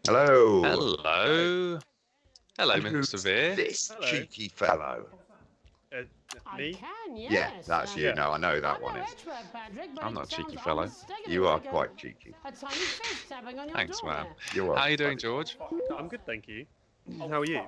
Hello. Hello. Hello, Mr. Vere. This cheeky fellow. Me? Yeah, that's you. No, I know that one is. I'm not a cheeky fellow. You are quite cheeky. Thanks, man. You are. How are you doing, George? I'm good, thank you. How are you?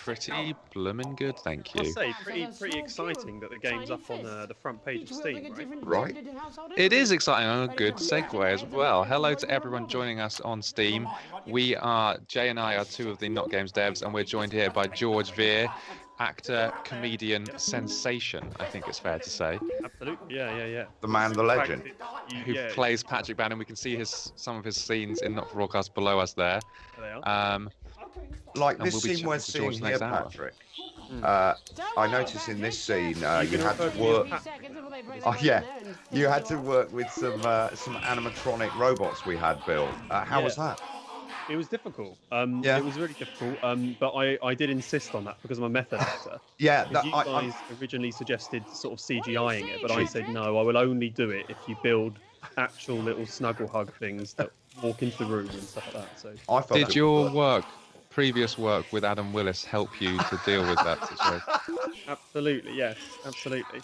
Pretty bloomin' good, thank you. I must say, pretty exciting that the game's up on the front page of Steam, right? Right. It is exciting and a good segue as well. Hello to everyone joining us on Steam. Jay and I are two of the NotGames devs, and we're joined here by George Vere, actor, comedian, sensation, I think it's fair to say. Absolutely, yeah. The man, the legend. Who plays Patrick Bannon. We can see some of his scenes in Not Broadcast below us there. There they are. Like And this we'll be scene we're chatting to George seeing here, next hour. Patrick. I noticed in this scene you had to work. Oh yeah, you had to work with some animatronic robots we had built. How was that? It was difficult. Yeah. It was really difficult. But I did insist on that because I'm a method actor. Yeah, You guys originally suggested sort of CGIing it, but I said no. I will only do it if you build actual little snuggle hug things that walk into the room and stuff like that. So I felt Did your previous work with Adam Willis help you to deal with that situation? absolutely, yes, absolutely.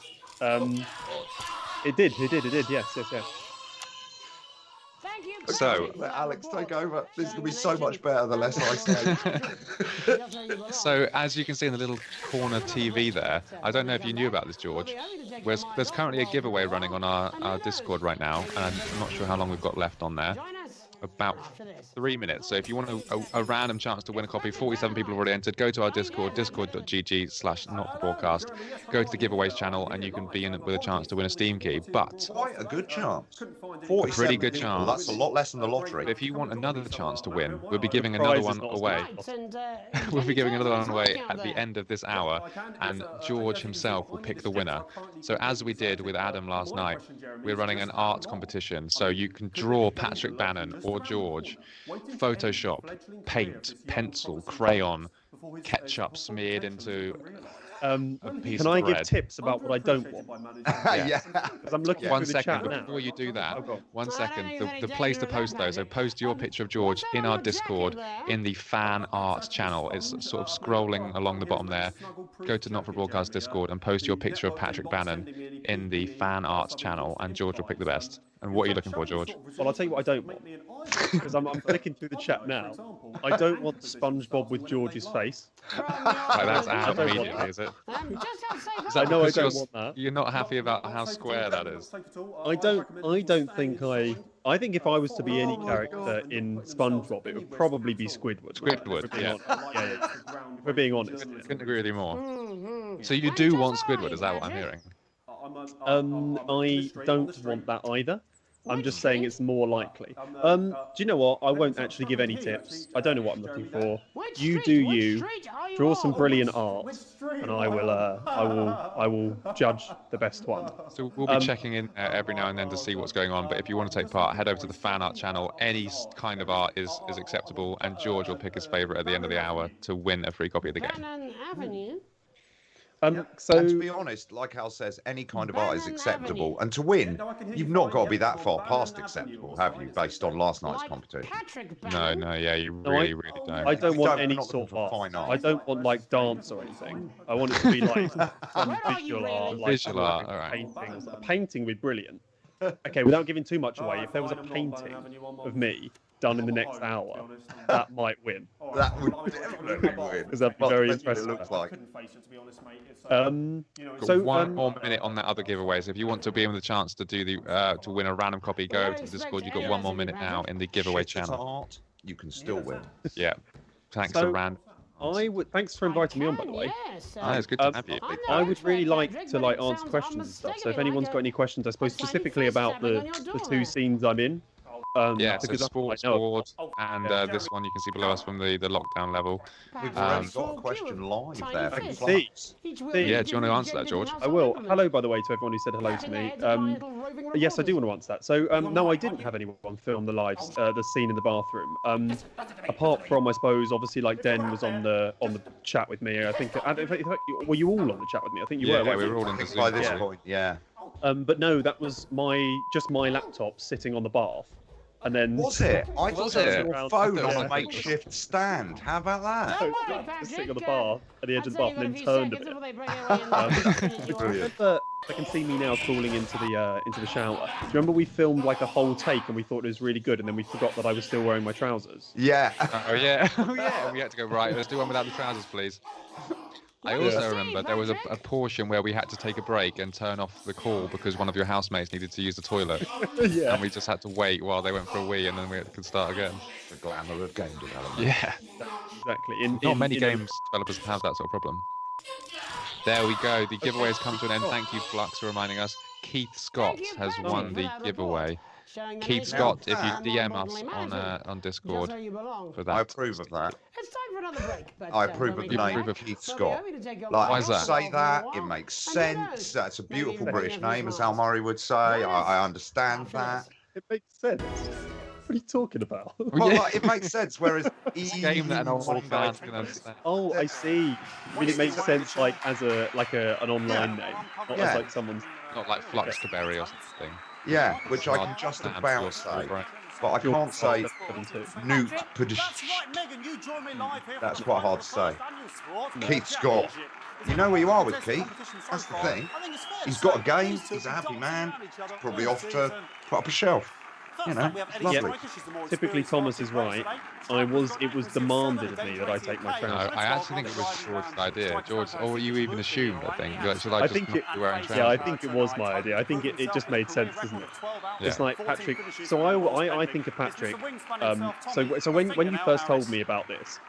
It did. Yes. Thank you. So- Let Alex take over. This is gonna be so much better the less I say. So, as you can see in the little corner TV there, I don't know if you knew about this, George. There's currently a giveaway running on our Discord right now, and I'm not sure how long we've got left on there. About 3 minutes. So if you want a random chance to win a copy, 47 people have already entered. Go to our Discord, discord.gg/notthebroadcast. Go to the giveaways channel, and you can be in with a chance to win a Steam key. But Quite a good chance. a pretty good people, chance. That's a lot less than the lottery. If you want another chance to win, we'll be giving another one away. uh, We'll be giving another one away at the end of this hour, and George himself will pick the winner. So as we did with Adam last night, we're running an art competition. So you can draw Patrick Bannon or George, Photoshop, paint, pencil, crayon, ketchup smeared into a piece Can of I bread. give tips about what I don't want? Yeah. Because I'm looking One through the second, chat now. before you do that, Oh, go on. 1 second. The place to post those, so post your picture of George in our Discord in the fan art channel. It's sort of scrolling along the bottom there. Go to Not for Broadcast Discord and post your picture of Patrick Bannon in the fan art channel, and George will pick the best. And what are you looking for, George? Well, I'll tell you what I don't want. Because I'm flicking through the chat now. I don't want SpongeBob with George's face. Like, that's out don't want immediately, is it? I know I Because don't want that. You're not happy about how square that is. I don't think I think if I was to be any character in SpongeBob, it would probably be Squidward. Squidward, If we're being yeah. honest. Yeah. If we're being honest. Couldn't agree with you more. So you do want Squidward, is that what I'm hearing? I don't want that either. I'm just saying it's more likely. Do you know what? I won't actually give any tips. I don't know what I'm looking for. You do you. Draw some brilliant art, and I will judge the best one. So we'll be checking in every now and then to see what's going on. But if you want to take part, head over to the fan art channel. Any kind of art is acceptable, and George will pick his favourite at the end of the hour to win a free copy of the game. Bannon Avenue. So And to be honest, like Al says, any kind of art is acceptable. And to win, you've not got to be that far past acceptable, have you, based on last night's competition? No, yeah, you really don't. I don't We want we're any not sort of looking for art. fine art. I don't want like dance or anything. I want it to be like some visual art, like Visual art, all right. paintings. A painting would be brilliant. Okay, without giving too much away, if there was a painting of me done in the next hour, that might win. That would definitely win. Because that'd be Well, very depends what impressive. it looks like. Got So one more minute on that other giveaway. So if you want to be in with a chance to do to win a random copy, go over to the Discord. You've got 1 more minute now in the giveaway Shit at channel. art, you can still win. Yeah. Thanks So- to Rand. Thanks for inviting me on, by the way. Oh, it's good to have you. I would really like to answer questions and stuff. So if anyone's got any questions, I suppose specifically about the two scenes I'm in. Yeah, so because sports I know- board, and this one you can see below us from the lockdown level. We've already got a question live there. I can from see. Flux. Yeah, do you want to answer that, George? I will. Hello, by the way, to everyone who said hello to me. Yes, I do want to answer that. So, no, I didn't have anyone film the scene in the bathroom. Apart from, I suppose, obviously, like Den was on the chat with me. I think. Were you all on the chat with me? I think you Yeah, were. we weren't were all I in the think by Zoom. this call. point, yeah. But no, that was just my laptop sitting on the bath. And then Was it? I thought Was it was it? your phone Yeah. on a makeshift stand. How about that? Just sitting on the bar at the edge of the bath and then turned a bit. Brilliant. Remember, I can see me now crawling into the shower. Do you remember we filmed like a whole take and we thought it was really good, and then we forgot that I was still wearing my trousers? Yeah. Oh yeah, oh yeah. We had to go right. Let's do one without the trousers, please. I also remember there was a portion where we had to take a break and turn off the call because one of your housemates needed to use the toilet, Yeah. and we just had to wait while they went for a wee, and then we could start again. The glamour of game development. Yeah. Exactly. Not many games developers have that sort of problem. There we go. The giveaway has come to an end. Thank you, Flux, for reminding us. Keith Scott has won the giveaway. Keith Scott, if you DM us on Discord for that. I approve of that. It's time for another break. But, I approve of the You name approve of- Keith Scott. Like, Like, Why is that? say that, it makes sense. That's a beautiful British name, as Al Murray would say. I understand that. It makes sense. What are you talking about? Well, Yeah. like, it makes sense, whereas It's a game that an old man can understand. Oh, I see. I mean, it makes sense like as an online name, not Yeah. as like someone's. Not like Fluxcaberry or something. Yeah, which I can Hard just to about your say, brain. but I can't say Too. Newt That's quite hard to say. Keith Scott. You know where you are with Keith. That's the thing. He's got a game. He's a happy man. He's probably off to put up a shelf. You know, lovely. Typically, Thomas is right. It was demanded of me that I take my No, trousers. I actually think it was George's idea. George, or you even assumed, I think. Like, should I I just think not it. be wearing trousers? Yeah, I think it was my idea. I think it just made sense, doesn't it? It's Yeah. like Patrick. So I think of Patrick. So when you first told me about this,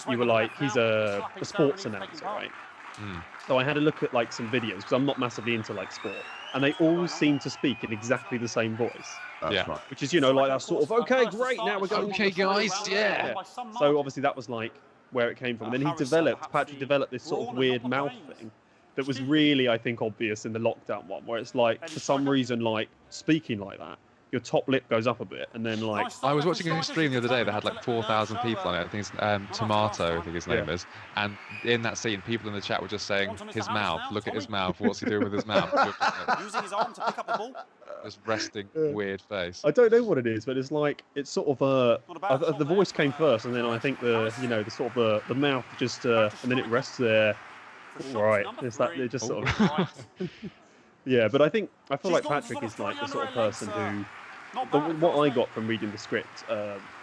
you were like, he's a sports announcer, right? Mm. So I had a look at like some videos because I'm not massively into like sport, and they all seem to speak in exactly the same voice, That's Yeah. right. which is like that sort of okay, great, now we're going. Okay, guys, yeah. So obviously that was like where it came from. And then Patrick developed this sort of weird mouth thing that was really, I think, obvious in the lockdown one, where it's like for some reason, like speaking like that, your top lip goes up a bit, and then like I was watching a stream the other day that had like 4,000 people on it. I think it's Tomato, I think his name is. And in that scene, people in the chat were just saying, his mouth, look at his mouth, what's he doing with his mouth? Using his arm to pick up the ball. Just resting, weird face. I don't know what it is, but it's like it's sort of the voice came first, and then I think the sort of the mouth just and then it rests there. Right, it's that it just sort of yeah. But I feel like Patrick is like the sort of person who. What I got from reading the script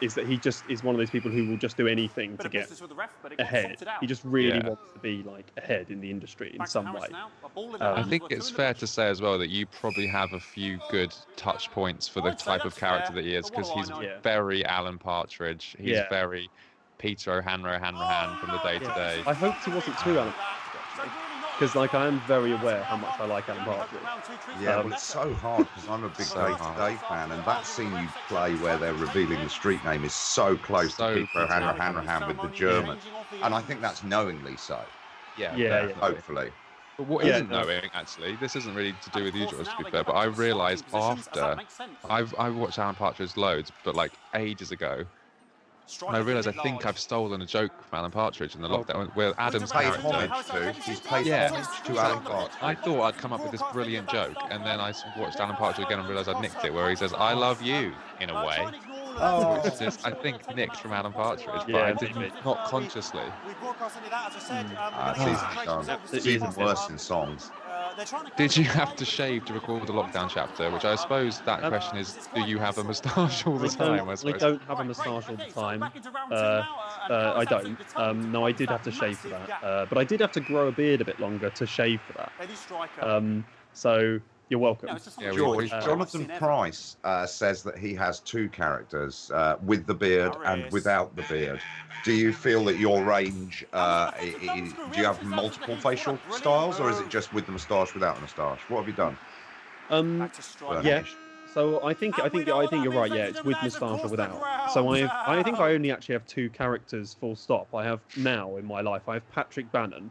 is that he just is one of those people who will just do anything to get ahead. He just really wants to be like ahead in the industry in some way. I think it's fair to say as well that you probably have a few good touch points for the type of character that he is, because he's very Alan Partridge. He's very Peter O'Hanrahan from the day to day. I hoped he wasn't too Alan Partridge, actually, because like I am very aware how much I like Alan Partridge. Yeah, well, it's so hard because I'm a big day-to-day fan, and that scene you play where they're revealing the street name is so close to Peter Hanrahan with the German, and I think that's knowingly so. Yeah. Hopefully. But what isn't knowing, actually, this isn't really to do with you, George, to be fair, but I realised after, I watched Alan Partridge loads, but like ages ago, and I realised I think I've stolen a joke from Alan Partridge in the lockdown, where Adam's character. He's paid homage to Alan Partridge. I thought I'd come up with this brilliant joke, and then I watched Alan Partridge again and realised I'd nicked it, where he says, "I love you," in a way. Oh. Which is, I think, nicked from Alan Partridge, but Yeah, I didn't, not consciously. It's even worse in songs. Did you have to shave to record the lockdown chapter? Which I suppose that question is, do you have a moustache all the time? I don't have a moustache all the time. I don't. No, I did have to shave for that. But I did have to grow a beard a bit longer to shave for that. So you're welcome. George, Jonathan Price says that he has two characters, with the beard and without the beard. Do you feel that your range, do you have multiple facial styles, or is it just with the moustache, without the moustache? What have you done? Yeah. So I think you're right. Yeah, it's with moustache or without. So I think I only actually have two characters, full stop. I have now in my life, I have Patrick Bannon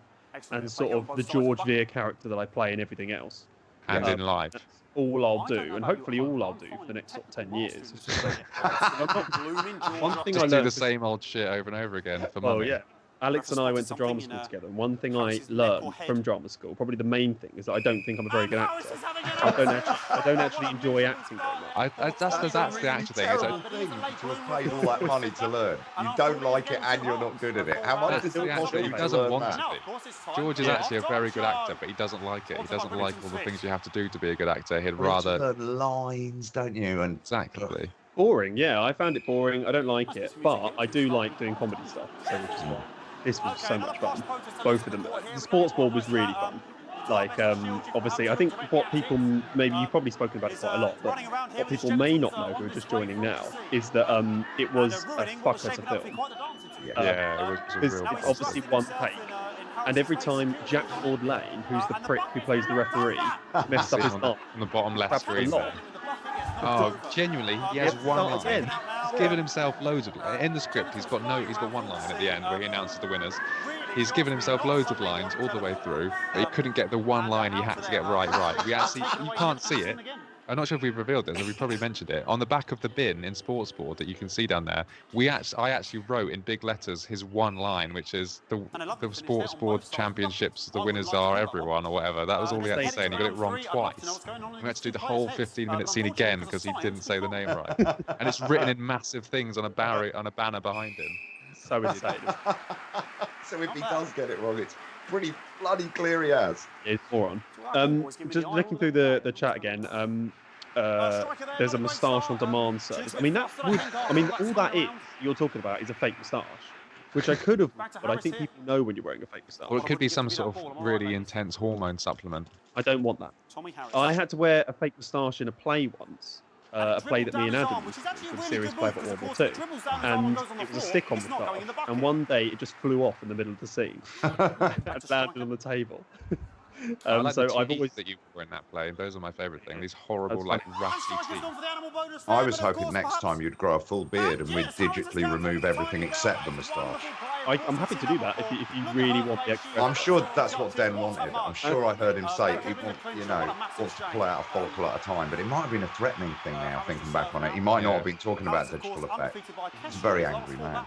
and sort of the George Vere character that I play in everything else. And in live. That's all I'll do, and hopefully all I'll do for the next sort of 10 years. It's just like, one thing Just I do learned the same old shit over and over again for well, money. yeah. Alex and I went to drama school together, and one thing I learned from drama school, probably the main thing, is that I don't think I'm a very good actor. I don't actually enjoy acting very much. That's the actor thing. Is To have paid all that money to learn, you don't like it and you're not good at it. How much does it cost you he to doesn't learn want that? to be. George is actually a very good actor, but he doesn't like it. He doesn't like all the things you have to do to be a good actor. He'd rather learn lines, don't you? And exactly. Boring, yeah. I found it boring. I don't like it, but I do like doing comedy stuff. So which is why this was so much fun. Both of them. The sports ball was really fun. Like, obviously, I think what people maybe you've probably spoken about it quite a lot, but what people may not know who are just joining now is that it was a fucker to film. Yeah, it was a real. It's obviously one take. And every time Jack Ford Lane, who's the prick who plays the referee, messed up his line. On the bottom left screen. There. Oh, genuinely, he has one line. Again. He's given himself loads of in the script. He's got one line at the end where he announces the winners. He's given himself loads of lines all the way through, but he couldn't get the one line he had to get right. You can't see it. I'm not sure if we've revealed this, or we probably mentioned it. On the back of the bin in Sports Board that you can see down there, I actually wrote in big letters his one line, which is the Sports Board Championships, the winners are everyone, or whatever. That was all he had to say, and he got it wrong twice. We had to do the whole 15-minute scene again because he didn't say the name right. And it's written in massive things on a banner behind him. So insane. So if he does get it wrong, it's pretty bloody clear he has. It's moron. Just looking through the chat again. There's a moustache on demand service. I mean, all that is you're talking about is a fake moustache, which I could have, but I think people know when you're wearing a fake moustache. Or it could be some sort of really intense hormone supplement. I don't want that. I had to wear a fake moustache in a play once. A play that me and Adam used to do for the series play about World War II, and it was a stick-on moustache, and one day it just flew off in the middle of the scene and landed on the table. I like so the I've teeth always that you were in that play. Those are my favourite thing. These horrible, like ratty teeth. I was hoping next time you'd grow a full beard and we'd digitally remove everything except the moustache. I'm happy to do that if you really want the extra. I'm sure that's what Den wanted. I'm sure I heard him say he wants to pull out a follicle at a time, but it might have been a threatening thing now, thinking back on it. He might not have been talking about digital effect. He's a very angry man.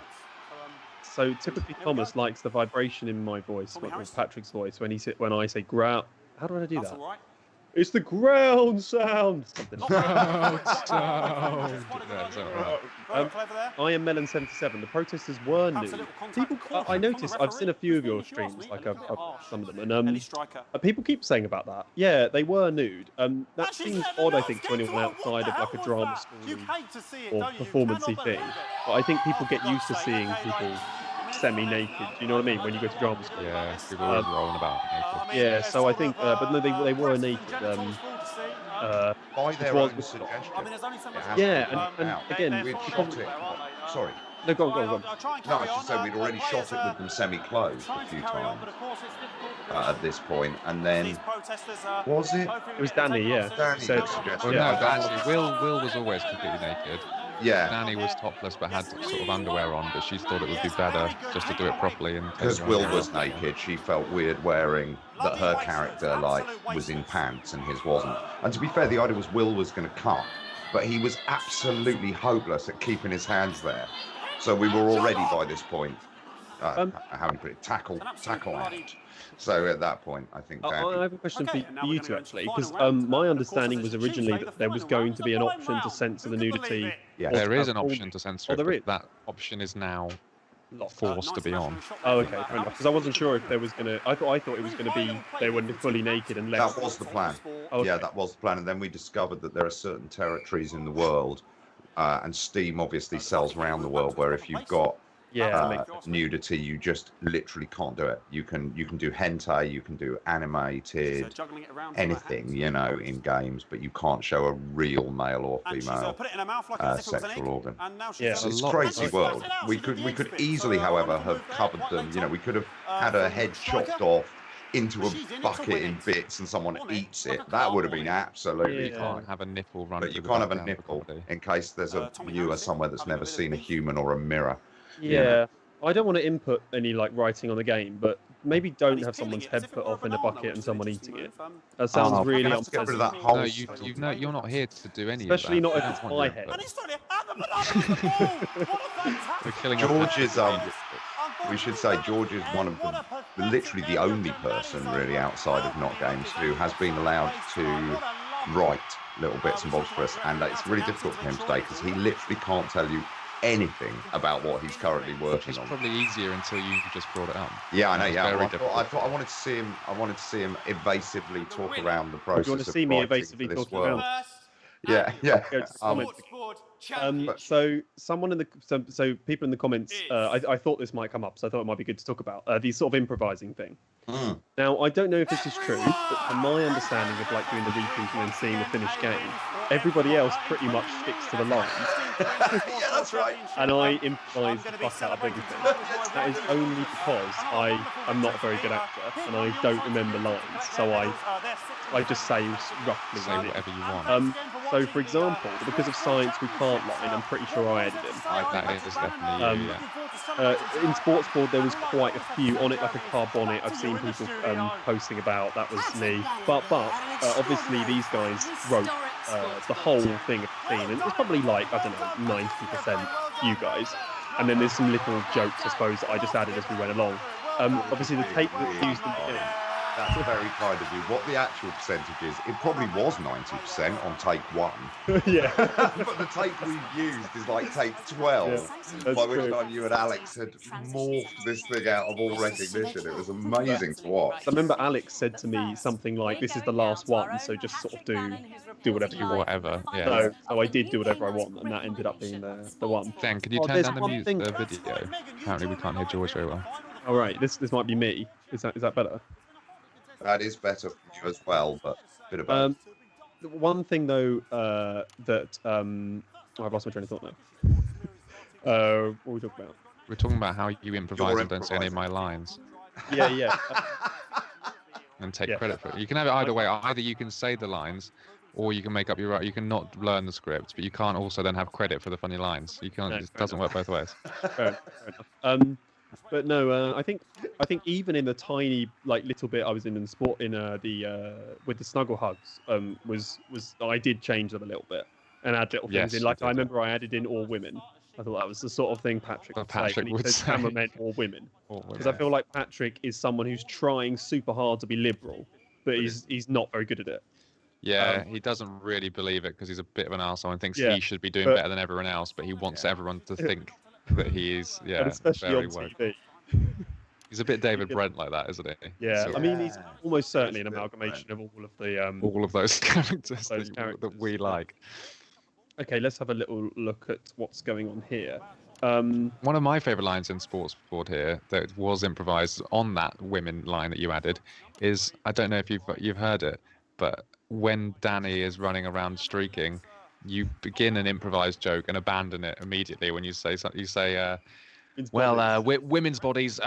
So typically Thomas likes the vibration in my voice, with Patrick's voice, when I say ground. How do I do that? It's the ground sound. Something like that. I am Melon77. The protesters were nude. People, I noticed. I've seen a few of your streams, like some of them, and people keep saying about that. Yeah, they were nude. That seems odd, I think, to anyone outside of like a drama school or performance-y thing. But I think people get used to seeing people semi-naked. Do you know what I mean? When you go to drama school. Yeah, people are rolling about naked. Yeah, so I think, but no, they were naked. By their own suggestion. Yeah, and again, we'd shot it. Sorry. No, go on. No, I should say we'd already shot it with them semi-closed a few times at this point, and then was it? It was Danny, yeah. Danny said, Well, no, actually, Will was always completely naked. Yeah. Danny was topless but had sort of underwear on, but she thought it would be better just to do it properly. And because Will was naked, she felt weird wearing that her character was in pants and his wasn't. And to be fair, the idea was Will was going to cut, but he was absolutely hopeless at keeping his hands there. So we were already by this point, how do you put it, tackle out. So at that point, I think. I have a question for you two actually, because my understanding was originally that there was going to be an option to censor the nudity. Yeah, there is an option to censor it, there is. but that option is now forced to be on. Oh, okay, fair enough. Because I wasn't sure if there was gonna. I thought it was gonna be they were fully naked and less. That was the plan. Oh, okay. Yeah, that was the plan, and then we discovered that there are certain territories in the world, and Steam obviously sells around the world where if you've got nudity, you just literally can't do it. You can do hentai, you can do animated, anything, in games, but you can't show a real male or female sexual organ. Yeah, it's a crazy world. We could easily, however, have covered them. We could have had a head chopped off into a bucket in bits and someone eats it. That would have been absolutely You can't have a nipple running. But you can't have a nipple in case there's a viewer somewhere that's never seen a human or a mirror. Yeah, I don't want to input any writing on the game, but maybe don't have someone's head put off in a bucket and someone eating it. That sounds really unpleasant. No, you're not here to do any especially of that. not if it's my head. We're killing George is we should say George is one of literally the only person really outside of NotGames who has been allowed to write little bits and bobs for us, and it's really difficult for him today because he literally can't tell you anything about what he's currently working It's on. probably easier until you just brought it up. Yeah, I know. Yeah, Very I thought I wanted to see him. I wanted to see him evasively talk around the process. Do you want to see me evasively talking around? Yeah, yeah. Go to the comments. So someone in the so people in the comments, I thought this might come up, so I thought it might be good to talk about the sort of improvising thing. Now I don't know if this is true, but from my understanding of like doing the repeat and then seeing the finished game, everybody else pretty much sticks to the lines. Yeah, that's right. And I improvise the fuck out of everything. That is only because I'm not a very good actor and I don't remember lines, so I just say roughly whatever you want. So, for example, because of Science We Can't line, I'm pretty sure I added him. That is definitely you, yeah. In Sports Board, there was quite a few on it, like a car bonnet. I've seen people posting about. That was me. But obviously, these guys wrote the whole thing of the scene, and it's probably like, I don't know, 90% you guys. And then there's some little jokes, I suppose, that I just added as we went along. Obviously, the tape that's used in the film. That's very kind of you. What the actual percentage is, it probably was 90% on take 1. Yeah. But the take we've used is like take 12. Yeah, by which time you and Alex had morphed this thing out of all recognition. It was amazing to watch. I remember Alex said to me something like, "This is the last one, so just sort of do whatever you want." Whatever, yeah. So I did do whatever I want, and that ended up being the one. Dan, can you turn down the video? Apparently we can't hear George very well. All right, this might be me. Is that better? That is better for you as well, but a bit about one thing though that I've lost my train of thought now. What were we talking about? We're talking about how you improvise and don't say any of my lines. Yeah. And take credit for it. You can have it either way. Either you can say the lines, or you can make up your right. You can not learn the script, but you can't also then have credit for the funny lines. You can't. It doesn't work both ways. Fair enough. But no, I think even in the tiny little bit I was in the sport with the snuggle hugs was I did change them a little bit and add little things in. Like I remember I added in all women. I thought that was the sort of thing Patrick would say. Cameramen or women, because I feel like Patrick is someone who's trying super hard to be liberal, but he's not very good at it. Yeah, he doesn't really believe it because he's a bit of an arsehole and thinks he should be doing better than everyone else, but he wants everyone to think that he is, and especially very on woke. TV. He's a bit David Brent like that, isn't he? Yeah, So, I mean, he's almost certainly an amalgamation of all of those characters, that we like. Okay, let's have a little look at what's going on here. One of my favourite lines in Sports Board here that was improvised on that women line that you added is, I don't know if you've heard it, but when Danny is running around streaking, you begin an improvised joke and abandon it immediately when you say something. You say, women's bodies.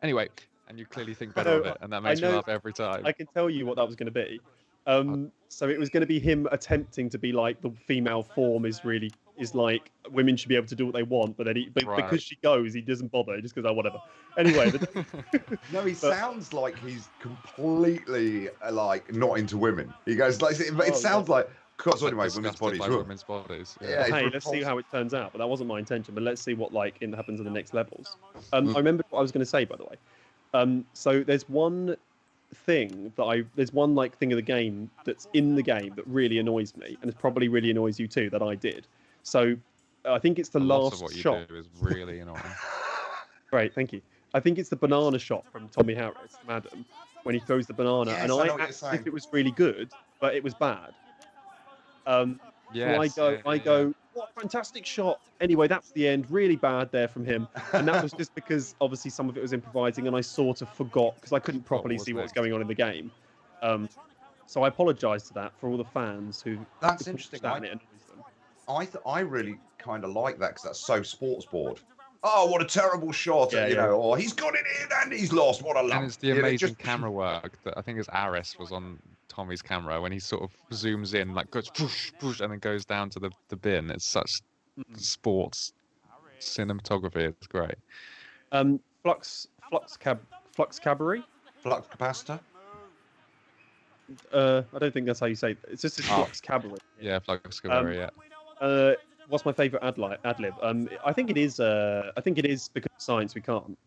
Anyway, and you clearly think better of it, and that makes me laugh every time. I can tell you what that was going to be. So it was going to be him attempting to be like the female form is like women should be able to do what they want, but then because she goes, he doesn't bother. He just goes, oh, whatever. Anyway, no, he sounds like he's completely not into women. He goes like it sounds like. Because anyway, women's bodies. Yeah. Hey, let's see how it turns out. But that wasn't my intention. But let's see what happens in the next levels. I remember what I was going to say, by the way. So there's one thing there's one thing of the game that's in the game that really annoys me, and it probably really annoys you too. That I did. So I think it's the last of what you shot. do is really annoying. Great, thank you. I think it's the banana shot from Tommy Harris, from Adam, when he throws the banana, and I asked if it was really good, but it was bad. So I go, what a fantastic shot. Anyway, that's the end. Really bad there from him. And that was just because obviously some of it was improvising and I sort of forgot because I couldn't properly see what was going on in the game. So I apologise to that for all the fans who. That's interesting. I really kind of like that because that's so Sports Board. Oh, what a terrible shot! Or he's got it in and he's lost. What a lump. And it's the amazing camera work that I think Aris was on Tommy's camera when he sort of zooms in, goes push, and then goes down to the bin. It's such sports cinematography. It's great. Flux cabaret. Flux capacitor. I don't think that's how you say it. It's just a flux cabaret. Yeah, flux cabaret. What's my favourite ad lib? I think it is because of Science We Can't.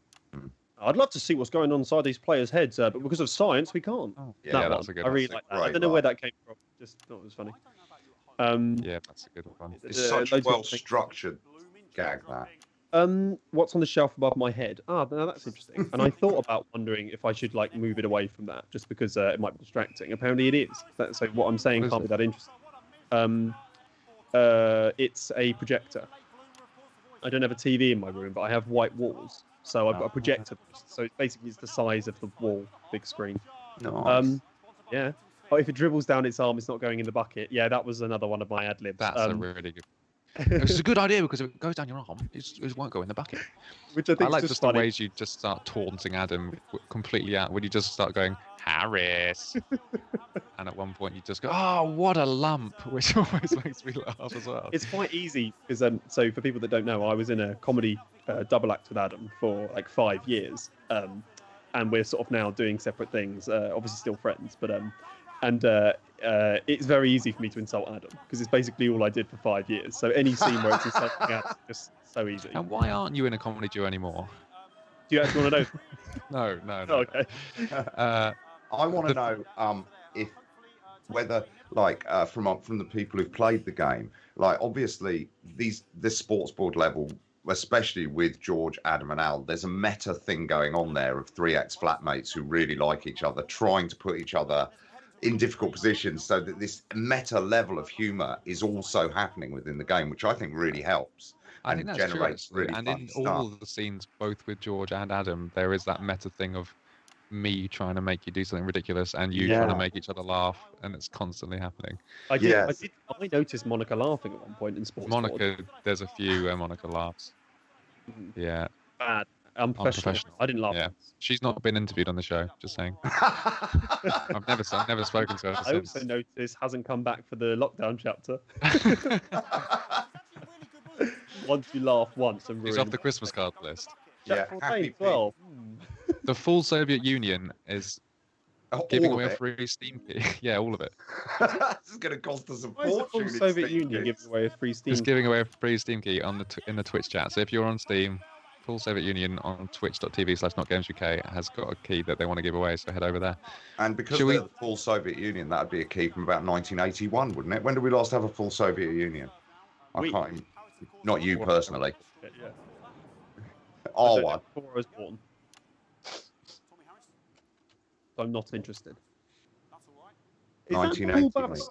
I'd love to see what's going on inside these players' heads, but because of science, we can't. Oh, yeah, that's a good I one. really like that. I don't know where that came from. Just thought it was funny. Yeah, that's a good one. It's such a well-structured gag, that. What's on the shelf above my head? Now that's interesting. And I thought about wondering if I should like move it away from that, just because it might be distracting. Apparently, it is. So what I'm saying can't be that interesting. It's a projector. I don't have a TV in my room, but I have white walls, so I've got a projector. So basically, it's the size of the wall, big screen. Nice. Yeah. Oh, if it dribbles down its arm, it's not going in the bucket. Yeah, that was another one of my ad libs. That's a really good. It's a good idea because if it goes down your arm, it won't go in the bucket. Which I think like is just funny. the ways you just start taunting Adam completely out when you just start going Harris, and at one point you just go, "Oh, what a lump," which always makes me laugh as well. It's quite easy because so for people that don't know, I was in a comedy double act with Adam for like 5 years, and we're sort of now doing separate things. Obviously still friends, but it's very easy for me to insult Adam because it's basically all I did for 5 years. So any scene where it's insulting Adam is just so easy. And why aren't you in a comedy duo anymore? Do you actually want to know? No. Oh, okay. I want to know if whether from the people who've played the game, like obviously this sports board level, especially with George, Adam, and Al, there's a meta thing going on there of 3 ex-flatmates who really like each other, trying to put each other in difficult positions, so that this meta level of humor is also happening within the game, which I think really helps. I think that's generates true, really and fun in stuff. all of the scenes, both with George and Adam, there is that meta thing of me trying to make you do something ridiculous and you trying to make each other laugh, and it's constantly happening. I noticed Monica laughing at one point in sports. Monica, there's a few where Monica laughs. Yeah. Bad. Unprofessional. I didn't laugh. Yeah. She's not been interviewed on the show, just saying. I've never spoken to her I since. also noticed hasn't come back for the lockdown chapter. Once you laugh once and He's off the Christmas card list. Yeah, happy well. The full Soviet Union is giving away a free Steam key. Yeah, all of it. This is going to cost us a fortune. The full Soviet Union giving away a free Steam. Just giving away a free Steam key on in the Twitch chat. So if you're on Steam, full Soviet Union on twitch.tv/NotGamesUK has got a key that they want to give away. So head over there. And because they're the full Soviet Union, that would be a key from about 1981, wouldn't it? When did we last have a full Soviet Union? I can't even, not you personally. Yeah. One. Before I was born. I'm not interested. Is 1980.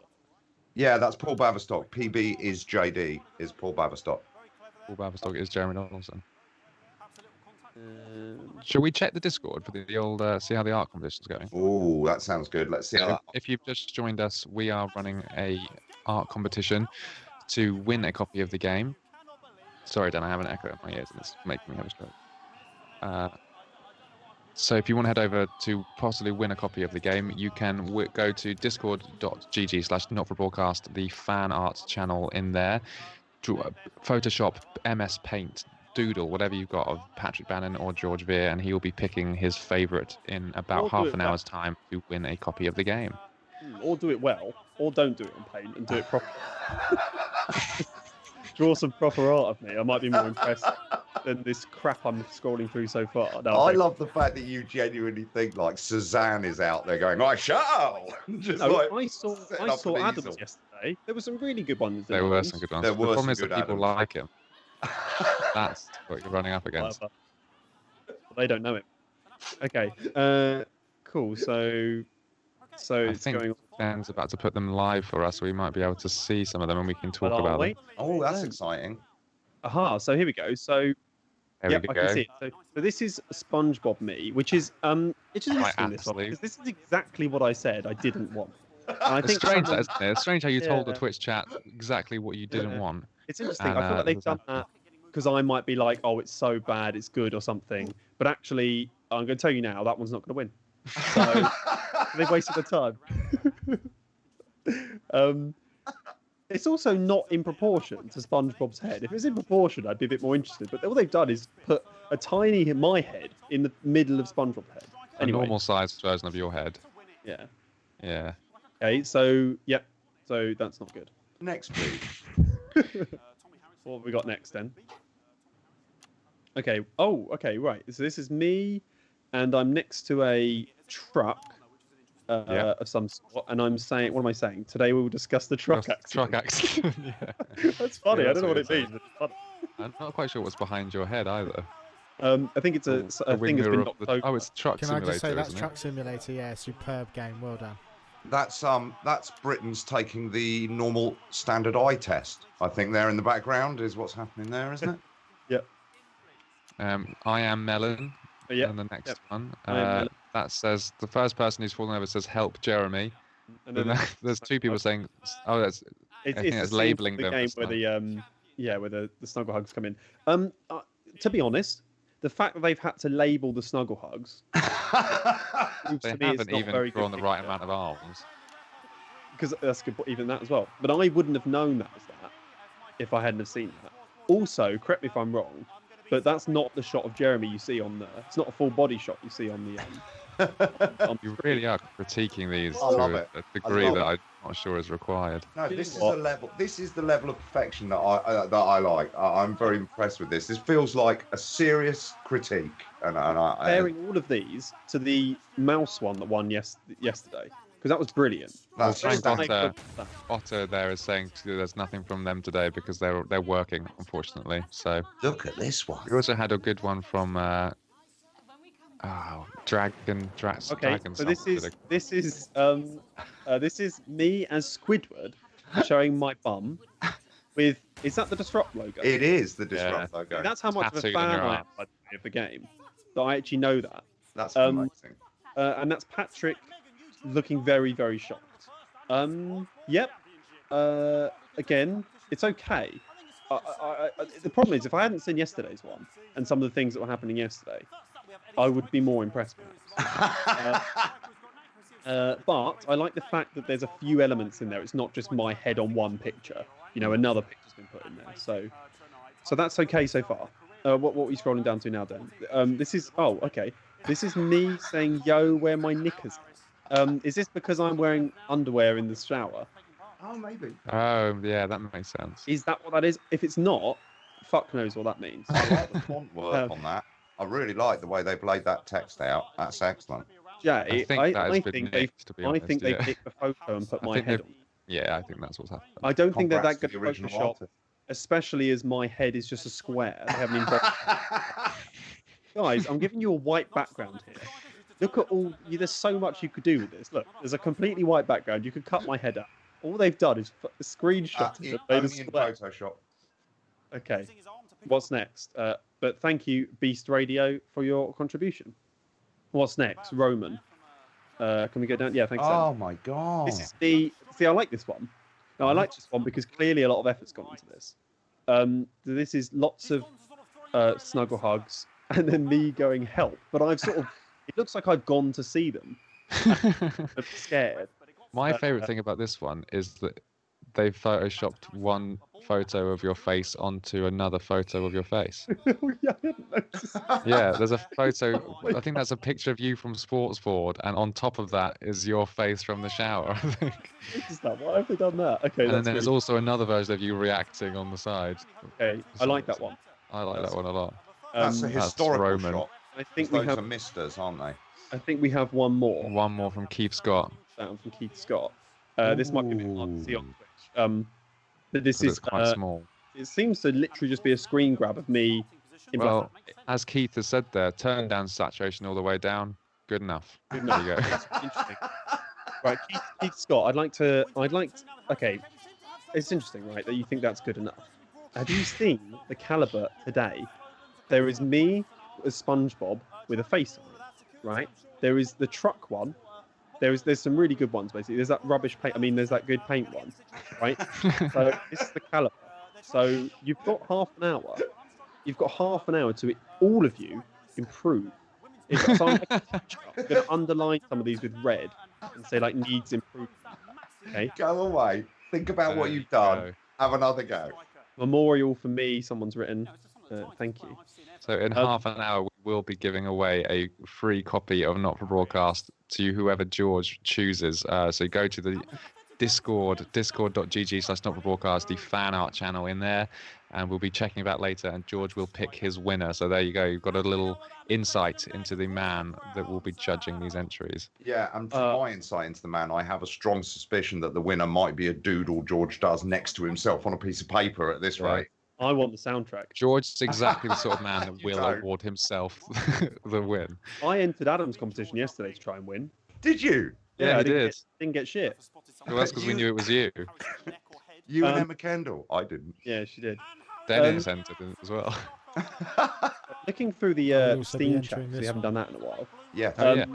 Yeah, that's Paul Baverstock. PB is JD, is Paul Baverstock. Paul Baverstock is Jeremy Donaldson. Shall we check the Discord for the old, see how the art competition's going? Oh, that sounds good. Let's see how that... If you've just joined us, we are running a art competition to win a copy of the game. Sorry, Dan, I have an echo in my ears and it's making me have a stroke. So if you want to head over to possibly win a copy of the game, you can go to discord.gg/notforbroadcast, the fan art channel in there, to Photoshop, MS Paint, doodle, whatever you've got of Patrick Bannon or George Vere, and he will be picking his favourite in about half an hour's time to win a copy of the game. Or do it well, or don't do it on Paint and do it properly. Draw some proper art of me. I might be more impressed than this crap I'm scrolling through so far. I love the fact that you genuinely think like Suzanne is out there going, I shall. I saw Adams yesterday. There were some really good ones. There were some good ones. The problem is that people like him. That's what you're running up against. Well, they don't know it. Okay. Cool. So I think Dan's about to put them live for us. We might be able to see some of them and we can talk about them. Oh, that's exciting. Aha, so here we go. So I can see it. So this is SpongeBob Me, which is it's just interesting this one, because this is exactly what I said I didn't want. And I think it's strange, isn't it? It's strange how you told the Twitch chat exactly what you didn't want. It's interesting. I feel like they've done that because I might be like, oh, it's so bad, it's good or something. But actually, I'm going to tell you now, that one's not going to win. So they wasted the time. It's also not in proportion to SpongeBob's head. If it's in proportion, I'd be a bit more interested. But all they've done is put a tiny my head in the middle of SpongeBob's head. Anyway. A normal-sized version of your head. Yeah. Yeah. Okay, so, yep. So that's not good. Next, please. What have we got next, then? Okay. Oh, okay, right. So this is me. and I'm next to a truck of some sort, and I'm saying, what am I saying? Today we will discuss the truck accident. Truck accident. Yeah. That's funny. Yeah, I that's don't know what what it you're means. But it's funny. I'm not quite sure what's behind your head either. I think it's a The thing that's mirror been of knocked the... over. Oh, it's Truck Can Simulator, I just say that's isn't Truck Simulator? Yeah, superb game. Well done. That's Britain's taking the normal standard eye test. I think there in the background is what's happening there, isn't it? Yep. I am Melon. Yep. And the next one. I am Melon. That says the first person who's fallen over says help Jeremy. And then there's two people saying, oh, that's I think that's labeling the them. game where the snuggle hugs come in. To be honest, the fact that they've had to label the snuggle hugs they haven't even drawn the right amount of arms. Because that's good, even that as well. But I wouldn't have known that was that if I hadn't have seen that. Also, correct me if I'm wrong, but that's not the shot of Jeremy you see on there. It's not a full body shot you see on the. You really are critiquing these I love to it. a degree that I'm not sure is required. No, this is a level. This is the level of perfection that I like. I'm very impressed with this. This feels like a serious critique, and comparing all of these to the mouse one that won yesterday, because that was brilliant. That's Otto there is saying there's nothing from them today because they're working, unfortunately. So look at this one. We also had a good one from Dragon. Okay, so this is me as Squidward showing my bum with. Is that the Disrupt logo? It is the Disrupt logo. That's how much of a fan I am of the game. That I actually know that. That's amazing. And that's Patrick looking very, very shocked. Yep. Again, it's okay. The problem is, if I hadn't seen yesterday's one and some of the things that were happening yesterday, I would be more impressed with it. But I like the fact that there's a few elements in there. It's not just my head on one picture. Another picture's been put in there. So that's okay so far. What are you scrolling down to now, Dan? This is okay. This is me saying, "Yo, where my knickers?" Is this because I'm wearing underwear in the shower? Oh, maybe. Oh, yeah, that makes sense. Is that what that is? If it's not, fuck knows what that means. I like the font work on that. I really like the way they've laid that text out. That's excellent. Yeah, I think they picked the photo and put my head on. Yeah, I think that's what's happened. I don't think they're that good at Photoshop, especially as my head is just a square. They haven't even Guys, I'm giving you a white background here. Look at there's so much you could do with this. Look, there's a completely white background. You could cut my head out. All they've done is screenshot it. Made a square. Photoshop. Okay, what's next? But thank you, Beast Radio, for your contribution. What's next? Roman. Can we go down? Yeah, thanks. Oh my god. This is See, I like this one. Now, I like this one because clearly a lot of effort's gone into this. This is lots of snuggle hugs and then me going help. But I've sort of. It looks like I've gone to see them. I'm scared. My favourite thing about this one is that they've photoshopped one photo of your face onto another photo of your face. Yeah, I didn't notice. Yeah, there's a photo. I think that's a picture of you from Sports Board, and on top of that is your face from the shower. I think. Why have they done that? Okay. And then there's also another version of you reacting on the side. Okay, I like that one. I like that one a lot. That's a historical Roman. shot. I think we have some misters, aren't they? I think we have one more. One more from Keith Scott. From Keith Scott. This might be a bit hard to see on Twitch. But this is quite small. It seems to literally just be a screen grab of me. As Keith has said there, turn down saturation all the way down. Good enough. There you go. Interesting. Right, Keith Scott. I'd like to. Okay, it's interesting, right, that you think that's good enough. Have you seen the caliber today? There is me as SpongeBob with a face on it, right? There is the truck one. There's some really good ones, basically. There's that rubbish paint. I mean, there's that good paint one, right? So this is the caliber. So you've got half an hour. You've got half an hour to all of you improve. So I'm going to underline some of these with red and say like needs improvement. Okay. Go away. Think about what you've done. Have another go. Memorial for me. Someone's written. Thank you. So in half an hour, we will be giving away a free copy of Not for Broadcast to whoever George chooses. So go to the Discord, discord.gg/notforbroadcast, the fan art channel in there, and we'll be checking that later, and George will pick his winner. So there you go. You've got a little insight into the man that will be judging these entries. Yeah, and from my insight into the man, I have a strong suspicion that the winner might be a doodle George does next to himself on a piece of paper at this rate. I want the soundtrack. George's exactly the sort of man that will don't. award himself the win. I entered Adam's competition yesterday to try and win. Did you? Yeah, I he did. Didn't get shit. Well, that's because we knew it was you. You and Emma Kendall. I didn't. Yeah, she did. Dennis entered it as well. Looking through the also be Steam entering chat, 'cause we this haven't one. done that in a while. Yeah. Oh, yeah.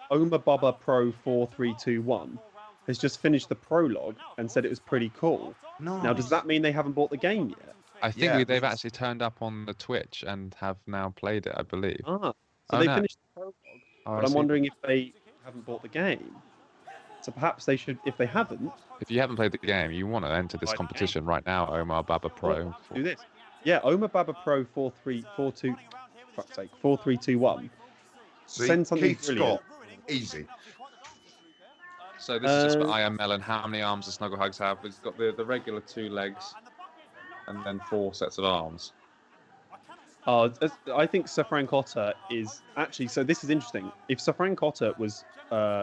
Oma Bubba Pro 4321 has just finished the prologue and said it was pretty cool. No. Now, does that mean they haven't bought the game yet? I think Yeah. they've actually turned up on the Twitch and have now played it, I believe. So Oh, they no. finished the prologue, Oh, I but I'm see. wondering if they haven't bought the game. So perhaps they should, if they haven't, If you haven't played the game, you want to enter this Right, competition right now, Omar Baba Pro. do this. Yeah, Oma Baba Pro 4342, fuck's sake, 4321. See, Send something Keith brilliant. Scott. Easy. So this is just for I Am Melon. How many arms does Snuggle Hugs have? It's got the regular 2 legs and then 4 sets of arms. I think Sir Frank Otter is actually, so this is interesting. If Sir Frank Otter was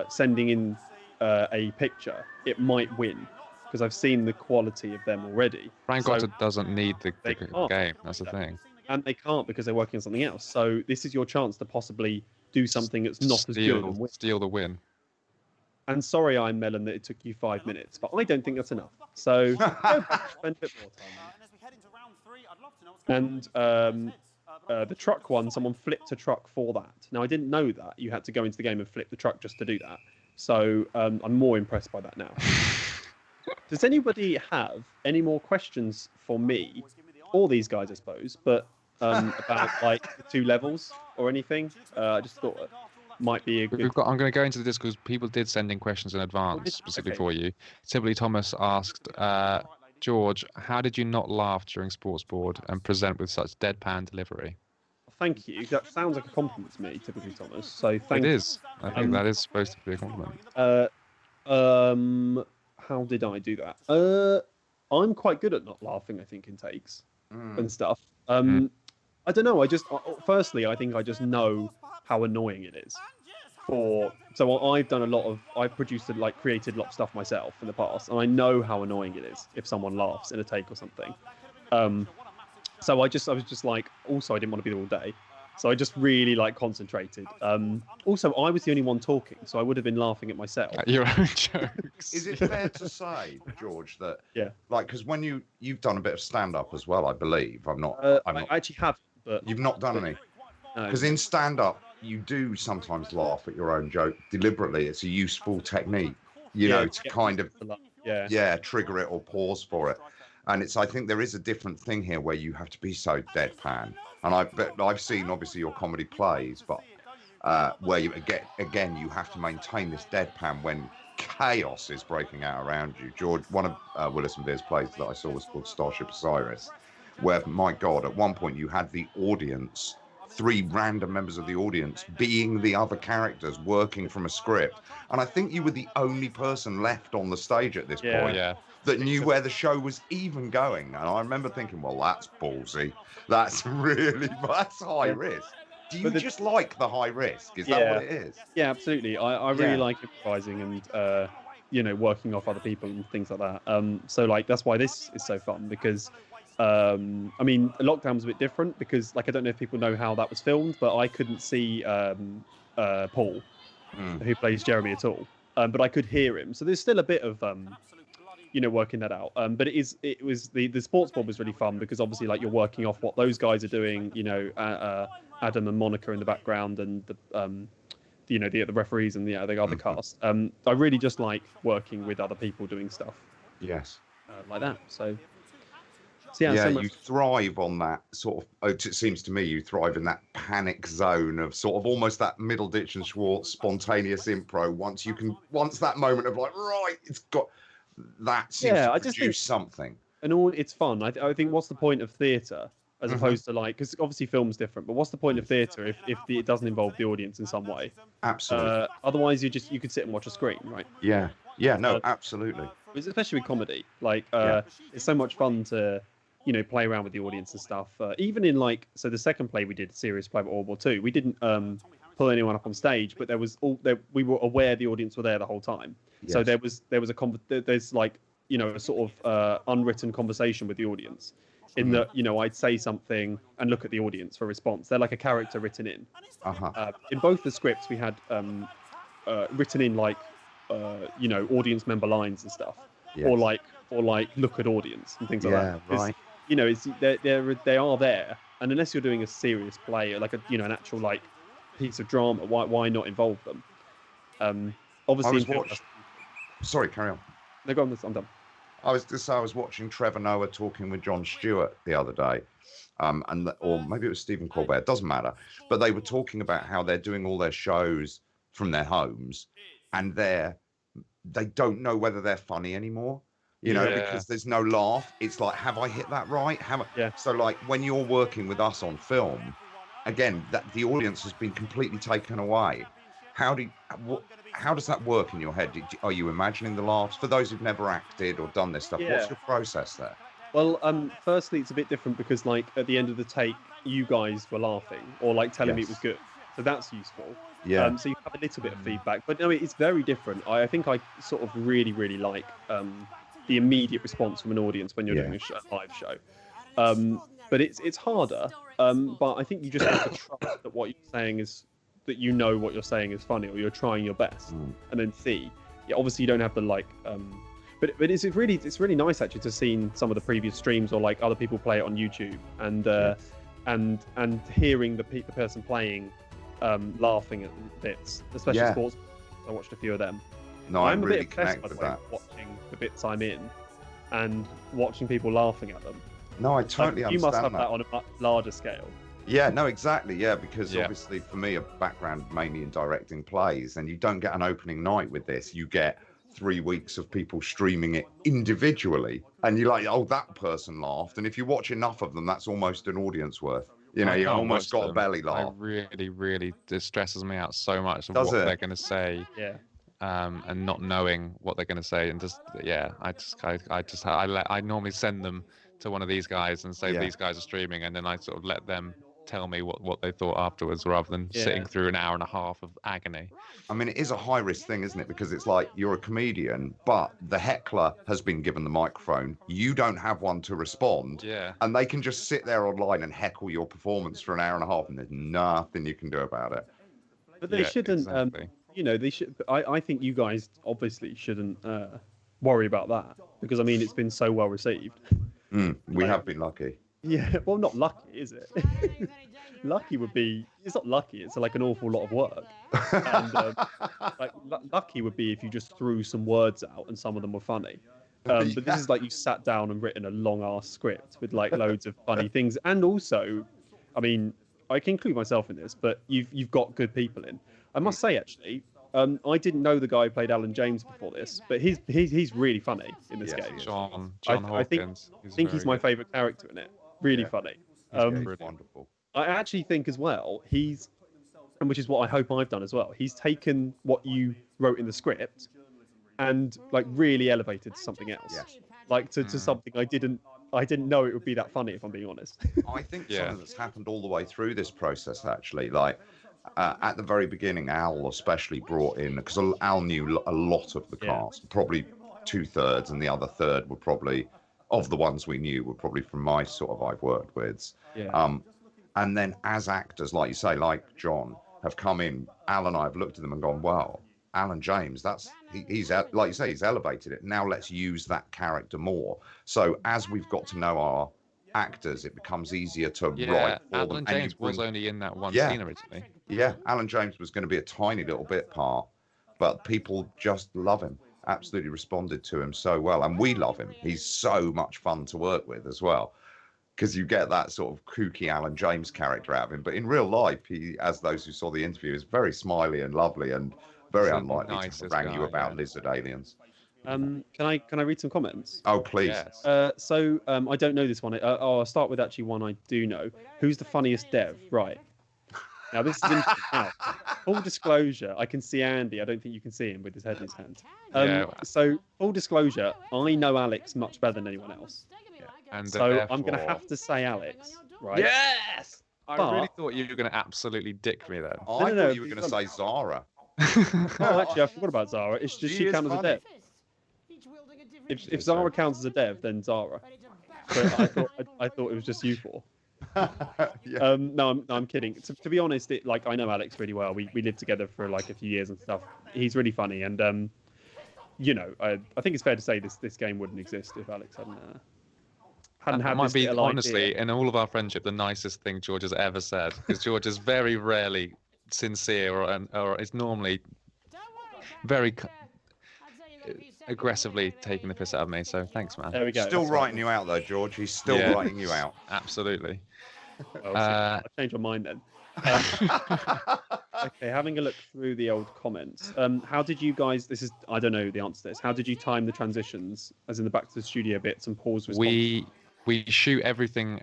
sending in a picture, it might win because I've seen the quality of them already. Frank So- Otter doesn't need the They can't. game. That's the thing. And they can't because they're working on something else. So this is your chance to possibly do something that's not as good and win. Steal the win. And sorry, I'm Melon, that it took you 5 minutes, but I don't think that's enough. So go back, spend a bit more time. And the truck one, someone flipped a truck for that. Now I didn't know that you had to go into the game and flip the truck just to do that. So I'm more impressed by that now. Does anybody have any more questions for me or these guys, I suppose, but about like the 2 levels or anything? I just thought it might be a good. I'm going to go into the Discord because people did send in questions in advance specifically for you. Simply Thomas asked, George, how did you not laugh during Sports Board and present with such deadpan delivery? Thank you. That sounds like a compliment to me, typically, Thomas. So thank It you. is. I think that is supposed to be a compliment. How did I do that? I'm quite good at not laughing, I think, in takes and stuff. I don't know. Firstly, I think I just know how annoying it is. So I've done a lot of, I've produced and like created a lot of stuff myself in the past, and I know how annoying it is if someone laughs in a take or something. So I was just like, also I didn't want to be there all day. So I just really like concentrated. Also, I was the only one talking, so I would have been laughing at myself. At your own jokes. Is it fair to say, George, that Yeah. because when you've done a bit of stand up as well, I believe. I'm not. I actually have, but You've not done any. no. Because in stand up, you do sometimes laugh at your own joke deliberately. It's a useful technique, you know, to kind of trigger it or pause for it. And I think there is a different thing here where you have to be so deadpan. And I've seen obviously your comedy plays, but where you you have to maintain this deadpan when chaos is breaking out around you. George, one of Willis and Vere's plays that I saw was called Starship Osiris, where, my God, at one point you had the audience, 3 random members of the audience being the other characters working from a script. And I think you were the only person left on the stage at this point that knew where the show was even going. And I remember thinking, well, that's ballsy. That's high risk. Do you just like the high risk? Is that what it is? Yeah, absolutely. I really like improvising and working off other people and things like that. So like that's why this is so fun because I mean lockdown was a bit different because like I don't know if people know how that was filmed, but I couldn't see Paul who plays Jeremy at all. But I could hear him. So there's still a bit of working that out. But the sports board was really fun because obviously like you're working off what those guys are doing, Adam and Monica in the background and the referees and the other cast. I really just like working with other people doing stuff. Yes. Like that. So you thrive on that sort of. It seems to me you thrive in that panic zone of sort of almost that Middleditch and Schwartz spontaneous improv. Once that moment of like, right, it's got that seems to produce something. And it's fun. I think what's the point of theatre as opposed to like, because obviously film's different, but what's the point of theatre if it doesn't involve the audience in some way? Absolutely. Otherwise, you could sit and watch a screen, right? Yeah. No, absolutely. especially with comedy. Like, it's so much fun to, play around with the audience and stuff. Even in so the second play we did, Serious Play with Orbaum 2, we didn't pull anyone up on stage, but we were aware the audience were there the whole time. Yes. So there's a sort of unwritten conversation with the audience. In that, I'd say something and look at the audience for a response. They're like a character written in. In both the scripts, we had written in audience member lines and stuff, or look at audience and things like that. Right. It's they are there, and unless you're doing a serious play, like an actual piece of drama, why not involve them? Obviously, Sorry, carry on. No, go on. I'm done. I was watching Trevor Noah talking with Jon Stewart the other day, or maybe it was Stephen Colbert. It doesn't matter. But they were talking about how they're doing all their shows from their homes, and they don't know whether they're funny anymore. Because there's no laugh. It's like, have I hit that right? So when you're working with us on film, again, that the audience has been completely taken away. How does that work in your head? Are you imagining the laughs? For those who've never acted or done this stuff, what's your process there? Well, firstly, it's a bit different because, at the end of the take, you guys were laughing or telling me it was good, so that's useful. Yeah. So you have a little bit of feedback, but no, it's very different. I think I sort of really, really like the immediate response from an audience when you're doing a live show. But it's harder. But I think you just have to trust that what you're saying is. That what you're saying is funny, or you're trying your best, and then see. Yeah, obviously you don't have the but it's really nice actually to see some of the previous streams or other people play it on YouTube and hearing the person playing laughing at bits, especially sports. I watched a few of them. No, I'm really a bit obsessed by the way watching the bits I'm in and watching people laughing at them. No, I totally understand. You must have that on a much larger scale. Yeah, no, exactly. Yeah, because obviously for me, a background mainly in directing plays, and you don't get an opening night with this. You get 3 weeks of people streaming it individually, and you're like, oh, that person laughed. And if you watch enough of them, that's almost an audience worth. You almost got a belly laugh. It really distresses me out so much of what they're going to say. Yeah. And not knowing what they're going to say, and I normally send them to one of these guys and say these guys are streaming, and then I sort of let them tell me what they thought afterwards, rather than sitting through an hour and a half of agony. I mean, it is a high risk thing, isn't it? Because it's like you're a comedian, but the heckler has been given the microphone. You don't have one to respond. Yeah. And they can just sit there online and heckle your performance for an hour and a half, and there's nothing you can do about it. But they shouldn't. Exactly. They should. I think you guys obviously shouldn't worry about that, because I mean it's been so well received. We have been lucky. Yeah, well, not lucky, is it? Lucky would be. It's not lucky. It's an awful lot of work. And, lucky would be if you just threw some words out and some of them were funny. But this is you sat down and written a long ass script with loads of funny things, and also, I mean, I can include myself in this, but you've got good people in. I must say actually. I didn't know the guy who played Alan James before this, but he's really funny in this game. John Hawkins. I think he's my favourite character in it. Really funny. Wonderful. I actually think as well, and which is what I hope I've done as well, he's taken what you wrote in the script and really elevated to something else. To something I didn't know it would be that funny, if I'm being honest. I think something that's happened all the way through this process, actually, at the very beginning, Al especially brought in, because Al knew a lot of the cast, probably 2/3, and the other third were probably, of the ones we knew, were probably from my I've worked with. And then as actors, like you say, like John, have come in, Al and I have looked at them and gone, wow, Alan James, he's like you say, he's elevated it. Now let's use that character more. So as we've got to know our actors, it becomes easier to write for them. Alan James was only in that one scene originally. Yeah, Alan James was going to be a tiny little bit part, but people just love him. Absolutely responded to him so well, and we love him. He's so much fun to work with as well, because you get that sort of kooky Alan James character out of him. But in real life, he, as those who saw the interview, is very smiley and lovely and very unlikely to harangue you about lizard aliens. Can I read some comments? Oh, please. Yes. I don't know this one. I'll start with actually one I do know. Who's the funniest dev? Right. Now this is interesting. Now, full disclosure, I can see Andy. I don't think you can see him with his head in his hand. So full disclosure, I know Alex much better than anyone else. And So I'm going to have to say Alex, right? Yes! I really But- thought you were going to absolutely dick me then. I No, thought no, you were going to say Zara. Oh, actually, I forgot about Zara. It's just She she is counts as a funny. dev. If Zara counts as a dev, then Zara. But I thought it was just you four. Yeah. No, I'm kidding. To be honest, I know Alex really well. We lived together for like a few years and stuff. He's really funny, and I think it's fair to say this game wouldn't exist if Alex hadn't That had might this be, little honestly, idea. in all of our friendship, the nicest thing George has ever said. Because George is very rarely sincere or is normally very aggressively taking the piss out of me. So thanks, man. There we go. Still that's writing right. you out though, George. He's still Yeah. writing you out. Absolutely. Well, I'll change my mind then. Okay, having a look through the old comments. How did you guys? I don't know the answer to this. How did you time the transitions, as in the back to the studio bits and Paul's response? We shoot everything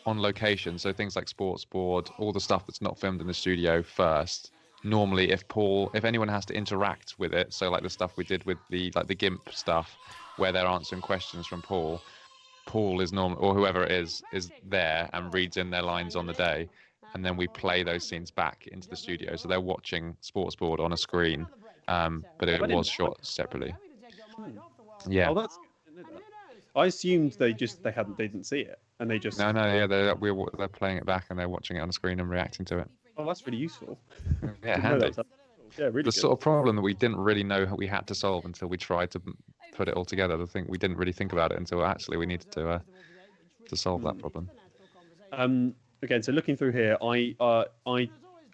on location, so things like sports board, all the stuff that's not filmed in the studio first. Normally, if anyone has to interact with it, so like the stuff we did with the GIMP stuff, where they're answering questions from Paul is normal, or whoever it is there and reads in their lines on the day, and then we play those scenes back into the studio. So they're watching sports board on a screen, but it was shot separately. Yeah. Oh, that's good. I assumed they didn't see it, and they just. No, yeah, they're playing it back and they're watching it on the screen and reacting to it. Oh, that's really useful. Yeah, Didn't know handy. that was Yeah, really The good. sort of problem that we didn't really know we had to solve until we tried to put it all together. The thing we didn't really think about it until actually we needed to solve that problem. Again, so looking through here, I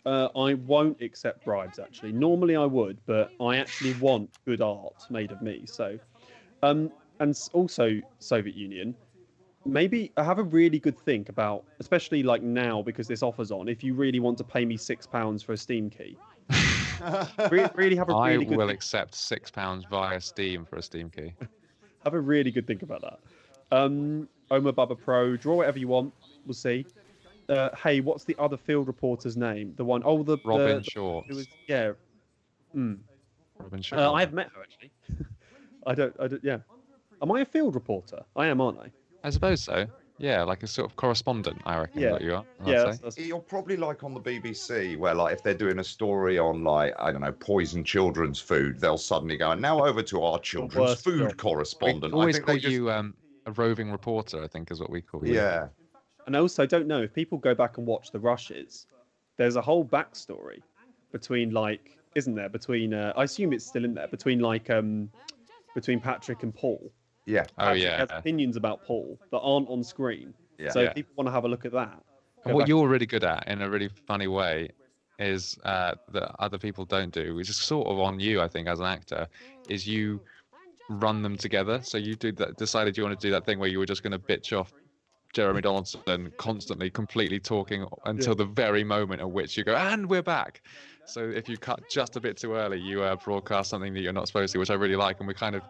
won't accept bribes. Actually, normally I would, but I actually want good art made of me. So, and also Soviet Union. Maybe I have a really good think about, especially like now because this offer's on. If you really want to pay me £6 for a Steam key, really have a I really good. will accept £6 via Steam for a Steam key. Have a really good think about that. Omar Bubba Pro, draw whatever you want. We'll see. Hey, what's the other field reporter's name? The one, Robin Short. Yeah. Robin Short. I've met her actually. I don't. Yeah. Am I a field reporter? I am, aren't I? I suppose so. Yeah, like a sort of correspondent, I reckon. Yeah. That you are. Yeah. I'd say. You're probably like on the BBC, where like if they're doing a story on like I don't know poisoned children's food, they'll suddenly go and now over to our children's worst food job. correspondent. We always I think call they just, you a roving reporter, I think is what we call you. yeah. And also, I don't know if people go back and watch the rushes. There's a whole backstory between like, isn't there? Between I assume it's still in there. Between like between Patrick and Paul. Yeah. Oh Patrick yeah. has opinions about Paul that aren't on screen. Yeah. So Yeah. if people want to have a look at that. And go what back- you're really good at, in a really funny way, is that other people don't do, which is sort of on you, I think, as an actor, is you run them together. So you decided you want to do that thing where you were just going to bitch off Jeremy Donaldson constantly, completely talking until the very moment at which you go, and we're back. So if you cut just a bit too early, you broadcast something that you're not supposed to, which I really like. And we kind of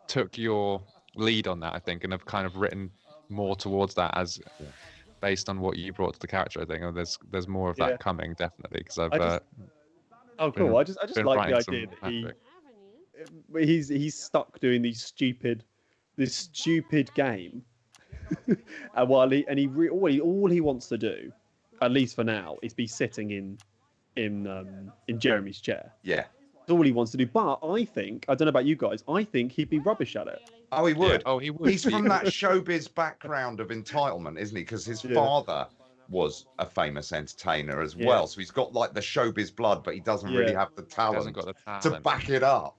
took your lead on that, I think, and have kind of written more towards that as based on what you brought to the character, I think. And there's more of that Yeah. coming, definitely, because I've Oh, cool. I just been like the writing some idea that Patrick. he's stuck doing this stupid game, and while all he wants to do, at least for now, is be sitting in Jeremy's chair. Yeah. That's all he wants to do. But I don't know about you guys, I think he'd be rubbish at it. Oh, he would. Yeah. Oh, he would. He's be. from that showbiz background of entitlement, isn't he? Because his father was a famous entertainer as well. So he's got like the showbiz blood, but he doesn't really have the talent, Hasn't got the to talent. back it up.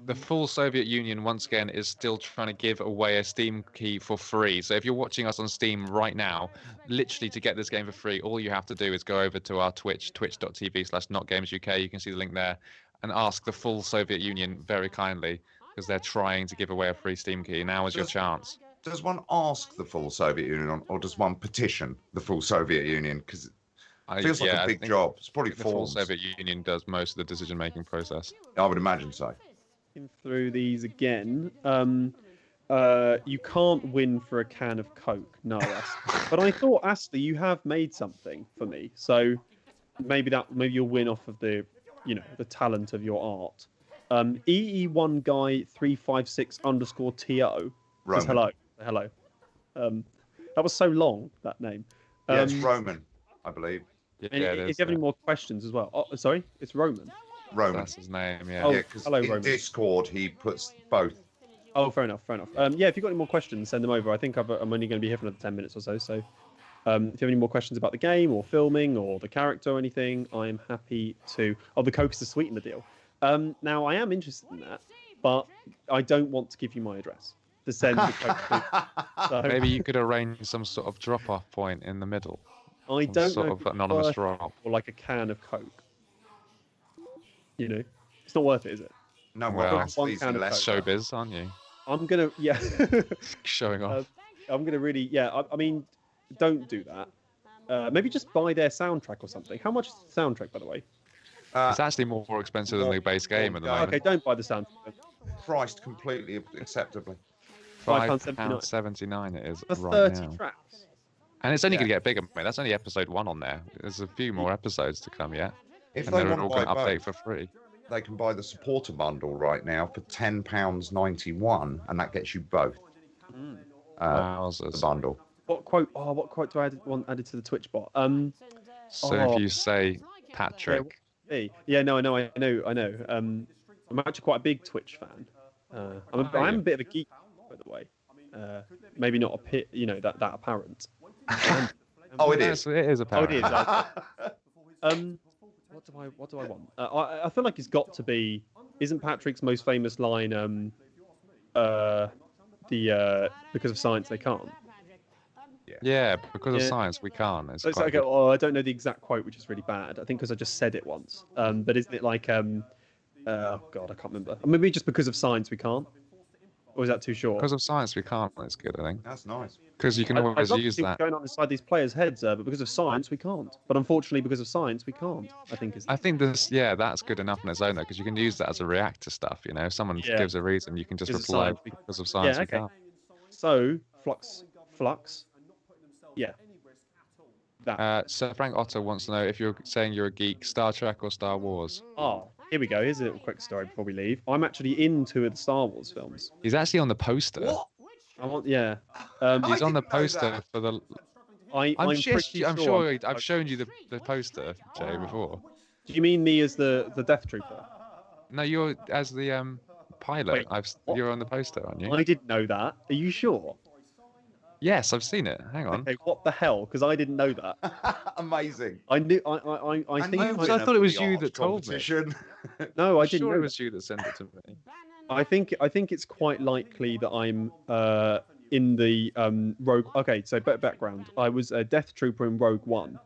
The full Soviet Union, once again, is still trying to give away a Steam key for free. So if you're watching us on Steam right now, literally to get this game for free, all you have to do is go over to our Twitch, twitch.tv/NotGamesUK. You can see the link there, and ask the full Soviet Union very kindly, because they're trying to give away a free Steam key. Now is your chance. Does one ask the full Soviet Union, or does one petition the full Soviet Union? Because it feels like a I big think job. It's probably the full forms. Soviet Union does most of the decision-making process. I would imagine so. Through these again. You can't win for a can of Coke. No, but I thought, Astley, you have made something for me. So maybe you'll win off of the talent of your art. EE1 guy 356_TO says hello. Hello. That was so long, that name. Yeah, it's Roman, I believe. Yeah, if you have any more questions as well. Oh, sorry, it's Roman. Roman. That's his name, yeah. Oh, Yeah, because hello, in Roman. Discord he puts both. Oh, fair enough. Yeah, if you've got any more questions, send them over. I think I'm only going to be here for another 10 minutes or so. So if you have any more questions about the game or filming or the character or anything, I'm happy to. Oh, the Coke is to sweeten the deal. Now, I am interested in that, but I don't want to give you my address to send the Coke to. So Maybe you could arrange some sort of drop-off point in the middle. I Some don't sort know of if it's anonymous worth it drop. or like a can of Coke. It's not worth it, is it? No, Well, well, one can of less Coke. Showbiz, aren't you? I'm gonna, yeah. Showing off. I'm gonna really, yeah. I mean, don't do that. Maybe just buy their soundtrack or something. How much is the soundtrack, by the way? It's actually more expensive than the base game at the moment. Okay, don't buy the soundtrack. priced completely acceptably. £5.79 it is For right 30 now. tracks. And it's only Yeah. going to get bigger, mate. That's only episode 1 on there. There's a few more episodes to come yet. If And they they're want all to going buy to update both, for free. they can buy the supporter bundle right now for £10.91, and that gets you both. The Wowzers. bundle. What quote do I want added to the Twitch bot? So if you say Patrick, Yeah, no, I know. I'm actually quite a big Twitch fan. I'm a bit of a geek, by the way. Maybe not that apparent. Oh, it is. It is apparent. Oh, it is. What do I want? I feel like it's got to be. Isn't Patrick's most famous line? Because of science they can't. Yeah, because of science we can't. It's So it's quite like, good. I don't know the exact quote, which is really bad. I think because I just said it once. But isn't it like, oh God, I can't remember. Maybe just because of science we can't. Or is that too short? Because of science we can't. It's good, I think. That's nice. Because you can I'd always love to use see what's that. going on inside these players' heads, but because of science we can't. But unfortunately, because of science we can't. I think is. I think that's good enough on its own though, because you can use that as a react to stuff. If someone gives a reason, you can just Because of reply science, because of science we okay. can't. So flux. Yeah. That. So Frank Otter wants to know if you're saying you're a geek, Star Trek or Star Wars. Oh, here we go. Here's a little quick story before we leave. I'm actually in 2 of the Star Wars films. He's actually on the poster. What? Yeah. He's on the didn't know poster that. for the. I'm I'm sure sure I've shown you the poster, Jay, before. Do you mean me as the Death Trooper? No, you're as the pilot. Wait, what? You're on the poster, aren't you? I didn't know that. Are you sure? Yes, I've seen it. Hang on. Okay, what the hell? Because I didn't know that. Amazing. I knew. I think. you've I been thought it up was for the you art that told me. competition. No, I I'm didn't sure know. it was you that sent it to me. I think it's quite likely that I'm in the Rogue. Okay, so background. I was a Death Trooper in Rogue One,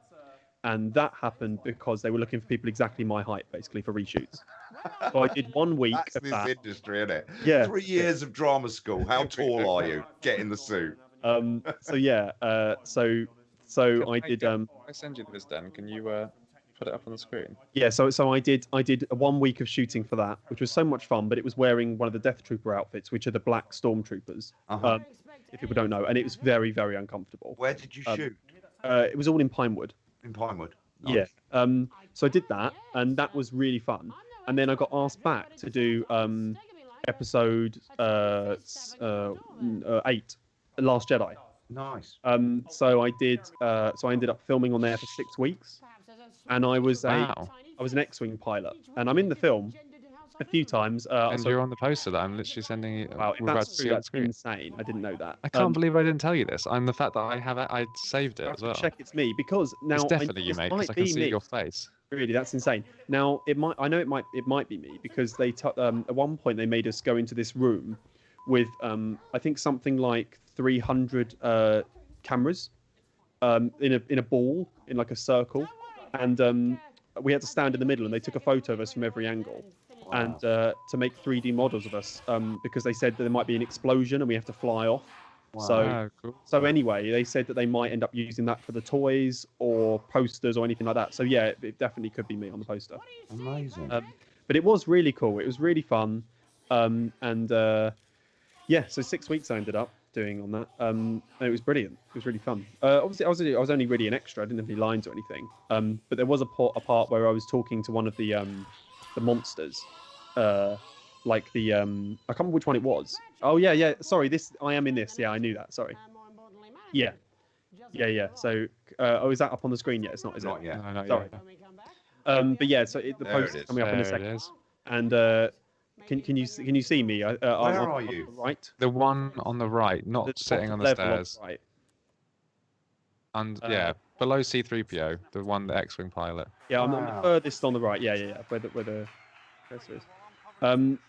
and that happened because they were looking for people exactly my height, basically for reshoots. So I did 1 week That's of this that. industry, isn't it? Yeah. 3 years of drama school. How tall are you? Get in the suit. So yeah. So I did. I send you this, Dan. Can you put it up on the screen? Yeah, so I did 1 week of shooting for that, which was so much fun. But it was wearing one of the Death Trooper outfits, which are the black stormtroopers. Uh-huh. If people don't know, and it was very, very uncomfortable. Where did you shoot? It was all in Pinewood. In Pinewood. Nice. Yeah. So I did that, and that was really fun. And then I got asked back to do episode 8, Last Jedi. Nice. So I did. So I ended up filming on there for 6 weeks, and I was an X-wing pilot, and I'm in the film a few times. And you're on the poster that I'm literally sending you. Wow, we're about that's to see true. on the That's screen. insane. I didn't know that. I can't believe I didn't tell you this. And the fact that I saved it as well. Check it's me because now It's definitely you, this mate, because might I can be see me. your face. Really, that's insane. Now it might be me because they at one point they made us go into this room with I think something like 300 cameras in a ball in like a circle, and we had to stand in the middle, and they took a photo of us from every angle. Wow. And to make 3D models of us because they said that there might be an explosion and we have to fly off. Wow. Oh, cool. So anyway, they said that they might end up using that for the toys or posters or anything like that. So yeah, it definitely could be me on the poster. Amazing. But it was really cool. It was really fun. Yeah, so 6 weeks I ended up. doing on that. And it was brilliant. It was really fun. Obviously, I was only really an extra. I didn't have any lines or anything. But there was a part where I was talking to one of the monsters, like the I can't remember which one it was. Oh yeah. Sorry, I am in this. Yeah, I knew that. Sorry. Yeah. So, is that up on the screen yet? It's not, is it? Not yet. No, Sorry. But yeah, so the post is coming up in a second. And can you see me? Where are you? Right. The one on the right, not sitting on the stairs. Right. And yeah, below C-3PO, the one, the X-wing pilot. Yeah, I'm the furthest on the right. Yeah. Where the cursor is.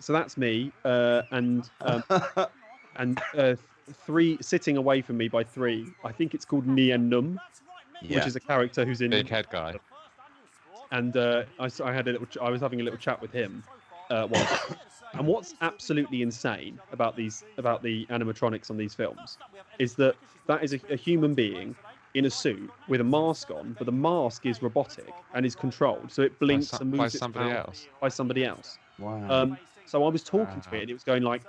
So that's me. And 3 sitting away from me by 3. I think it's called Nien Num, which is a character who's in big head guy. And I was having a little chat with him once. And what's absolutely insane about the animatronics on these films is that is a human being in a suit with a mask on, but the mask is robotic and is controlled, so it blinks and moves by somebody else. Wow. So I was talking to it, and it was going like,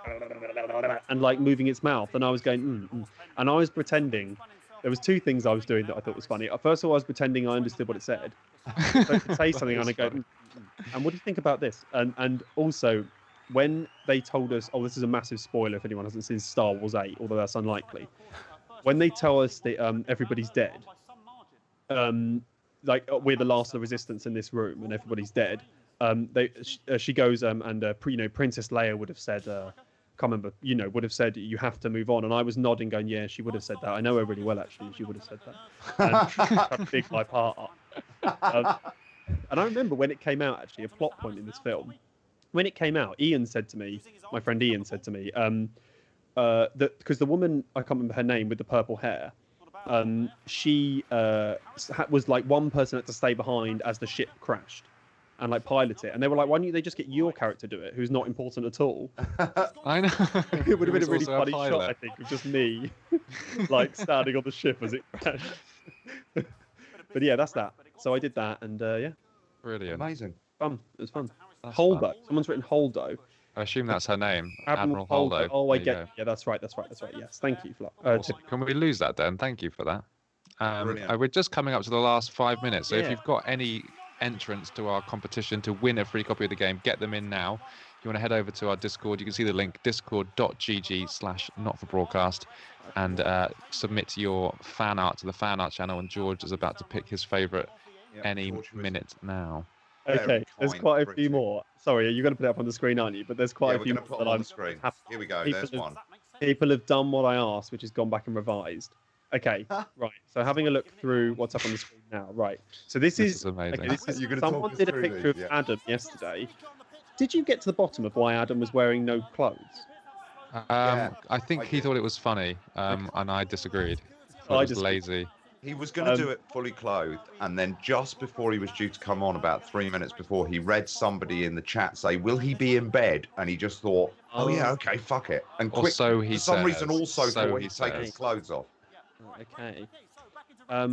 and like moving its mouth, and I was going, and I was pretending. There was 2 things I was doing that I thought was funny. First of all, I was pretending I understood what it said. So I could say something, and I go, and what do you think about this? And also, when they told us, this is a massive spoiler if anyone hasn't seen Star Wars 8, although that's unlikely. When they tell us that everybody's dead, like we're the last of the resistance in this room, and everybody's dead. She goes Princess Leia would have said, can't remember, would have said you have to move on, and I was nodding, going, yeah, she would have said that. I know her really well, actually. She would have said that. And big my part up. And I remember when it came out, actually, a plot point in this film. When it came out, my friend Ian said to me, that because the woman, I can't remember her name, with the purple hair, she was like one person had to stay behind as the ship crashed and like pilot it, and they were like, why don't they just get your character to do it, who's not important at all? I know. It would have been a really funny shot, I think, of just me like standing on the ship as it crashed. But yeah, that's that. So I did that, and yeah, Brilliant. Amazing. fun. It was fun. That's Holdo. fun. Someone's written Holdo. I assume that's her name, Admiral Holdo. Oh, I There you get. go. Yeah, that's right. Yes, thank you for that. Awesome. Can we lose that then? Thank you for that. Brilliant. We're just coming up to the last 5 minutes, so if Yeah. you've got any entrants to our competition to win a free copy of the game, get them in now. If you want to head over to our Discord, you can see the link, discord.gg/notforbroadcast, and submit your fan art to the fan art channel, and George is about to pick his favourite any minute now. Okay, there's quite a few more. Sorry, you're going to put it up on the screen, aren't you? But there's quite a few we're going to more put that them on I'm the screen. Here we go. people There's have- one. People have done what I asked, which is gone back and revised. Okay, right. So having a look through what's up on the screen now. Right. So this This is is amazing. Okay, this is You're gonna talk someone us did a through picture these, of yeah. Adam yesterday. Did you get to the bottom of why Adam was wearing no clothes? I think I he did. thought it was funny, and I disagreed. I I was just- lazy. He was going to do it fully clothed, and then just before he was due to come on, about 3 minutes before, he read somebody in the chat say, "Will he be in bed?" And he just thought, "Oh yeah, okay, fuck it." And Or quick, so he for some reason, says. also So thought he he'd take says. his clothes off. Okay. Are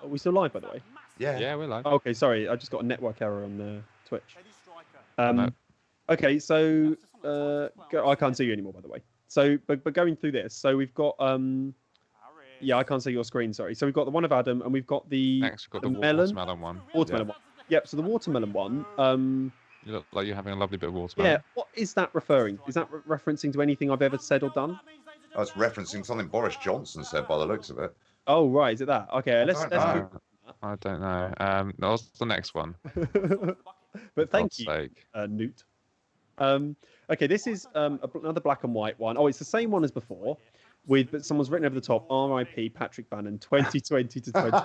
we still live, by the way? Yeah. Yeah, we're live. Okay, sorry. I just got a network error on Twitch. No. Okay, so I can't see you anymore, by the way. So, but going through this, so we've got yeah, I can't see your screen. Sorry. So we've got the one of Adam, and we've got the Next, we've got the melon. watermelon one. Watermelon one. Yep. So the watermelon one. You look like you're having a lovely bit of watermelon. Yeah. What is that referring? Is that referencing to anything I've ever said or done? I was referencing something Boris Johnson said by the looks of it. Oh, right. Is it that? Okay. Let's don't move. know. I don't know. That was the next one. But thank God's you, sake. Newt. Okay, this is another black and white one. Oh, it's the same one as before, but someone's written over the top, R.I.P. Patrick Bannon, 2020 to 20.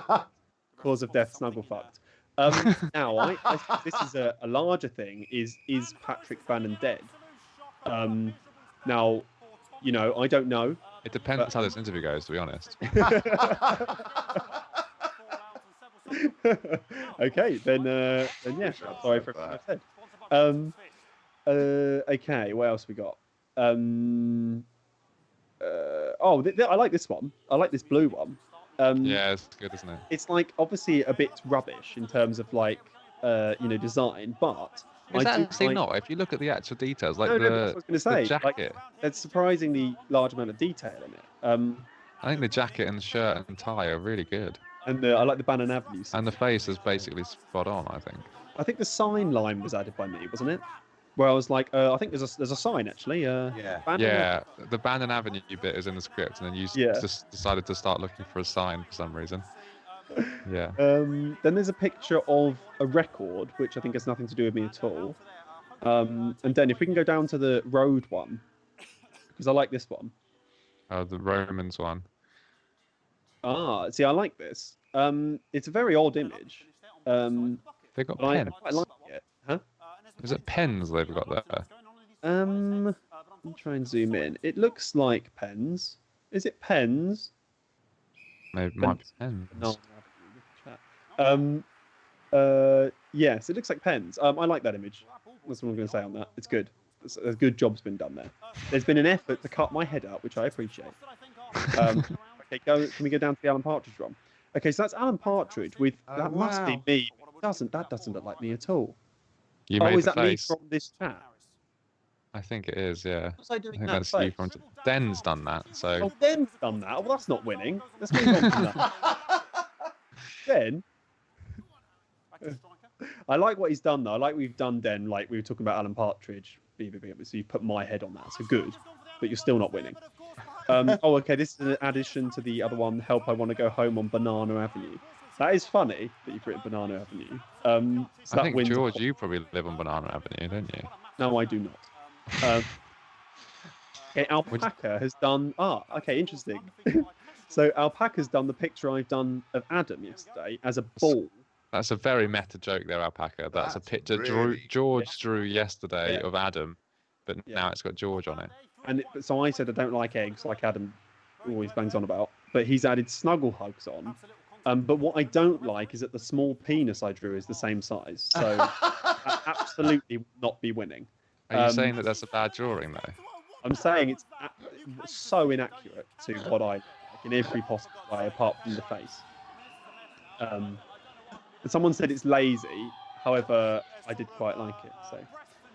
Cause of death, snuggle fucked. Now, I this is a larger thing. Is Patrick Bannon dead? Now, I don't know. It depends how this interview goes, to be honest. Okay, then yeah. Sorry for everything I've said. Okay, what else we got? I like this one. I like this blue one. Yeah, it's good, isn't it? It's like obviously a bit rubbish in terms of like design, but It's I do actually like... not. If you look at the actual details, like No, that's what I the was going to say. jacket. Like, there's surprisingly large amount of detail in it. I think the jacket and the shirt and tie are really good. And I like the Bannon Avenue. And the face is basically spot on, I think. I think the sign line was added by me, wasn't it? Where I was like, I think there's a sign actually. Yeah. Yeah, the Bannon Avenue bit is in the script, and then you just decided to start looking for a sign for some reason. Yeah. Then there's a picture of a record, which I think has nothing to do with me at all. And then if we can go down to the road one, because I like this one. Oh, the Romans one. Ah, see, I like this. It's a very odd image. They got pens. I like it. Huh? Is it pens they've got there? Let me try and zoom in. It looks like pens. Is it pens? Maybe it might be pens. No. Yes, it looks like pens. I like that image. That's what I'm going to say on that. It's good. A good job's been done there. There's been an effort to cut my head out, which I appreciate. Okay, can we go down to the Alan Partridge one? Okay, so that's Alan Partridge with that must be me. That doesn't look like me at all. You made is the that me face. from this chat? I think it is, yeah. What was I doing I think that that's face? you from. Den's done that, so. Oh, Den's done that. Well, that's not winning. Let's move on from that. Den. I like what he's done though. I like what we've done, Den. Like we were talking about Alan Partridge. So you put my head on that. So good, but you're still not winning. Oh, okay. This is an addition to the other one. Help! I want to go home on Banana Avenue. That is funny that you've written Banana Avenue. So I think George, you probably live on Banana Avenue, don't you? No, I do not. Okay, Alpaca has done. Okay, interesting. So Alpaca's done the picture I've done of Adam yesterday as a ball. That's a very meta joke there, Alpaca. That's a picture George drew yesterday of Adam, but now it's got George on it. And so I said I don't like eggs, like Adam always bangs on about. But he's added snuggle hugs on. But what I don't like is that the small penis I drew is the same size. So that absolutely will not be winning. Are you saying that that's a bad drawing, though? I'm saying it's so inaccurate to what I like in every possible way, apart from the face. Someone said it's lazy. However, I did quite like it. So,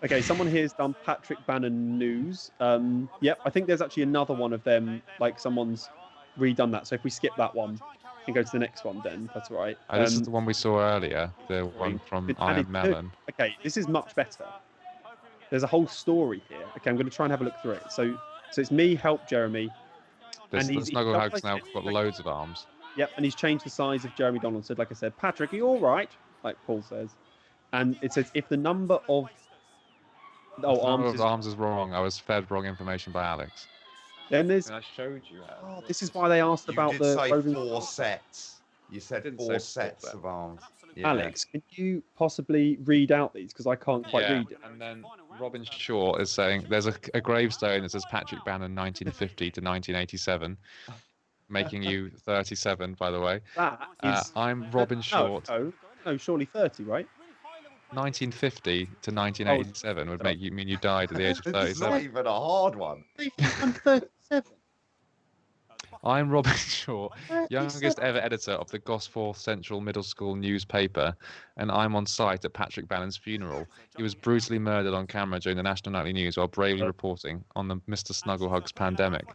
okay, someone here's done Patrick Bannon news. Yep, I think there's actually another one of them. Like someone's redone that. So if we skip that one and go to the next one, then that's all right. This is the one we saw earlier. The one from Iron Melon. Okay, this is much better. There's a whole story here. Okay, I'm going to try and have a look through it. So it's me, help Jeremy. The Snuggle Hug's now got loads of arms. Yep, and he's changed the size of Jeremy Donaldson. Like I said, Patrick, are you all right? Like Paul says. And it says, if the number of... arms is wrong. I was fed wrong information by Alex. Then there's... I showed you. This is why they asked about the... You did say 4 sets. You said 4 sets of arms. Yeah. Alex, can you possibly read out these? Because I can't quite read it. And then Robin Shaw is saying, there's a gravestone that says Patrick Bannon 1950 to 1987. Making you 37, by the way. That is... I'm Robin Short. No, surely 30, right? 1950 to 1987 would make you mean you died at the age of 37. It's not even a hard one. I'm 37. I'm Robin Shaw, youngest ever editor of the Gosforth Central Middle School newspaper, and I'm on site at Patrick Bannon's funeral. He was brutally murdered on camera during the National Nightly News while bravely reporting on the Mr. Snugglehugs pandemic.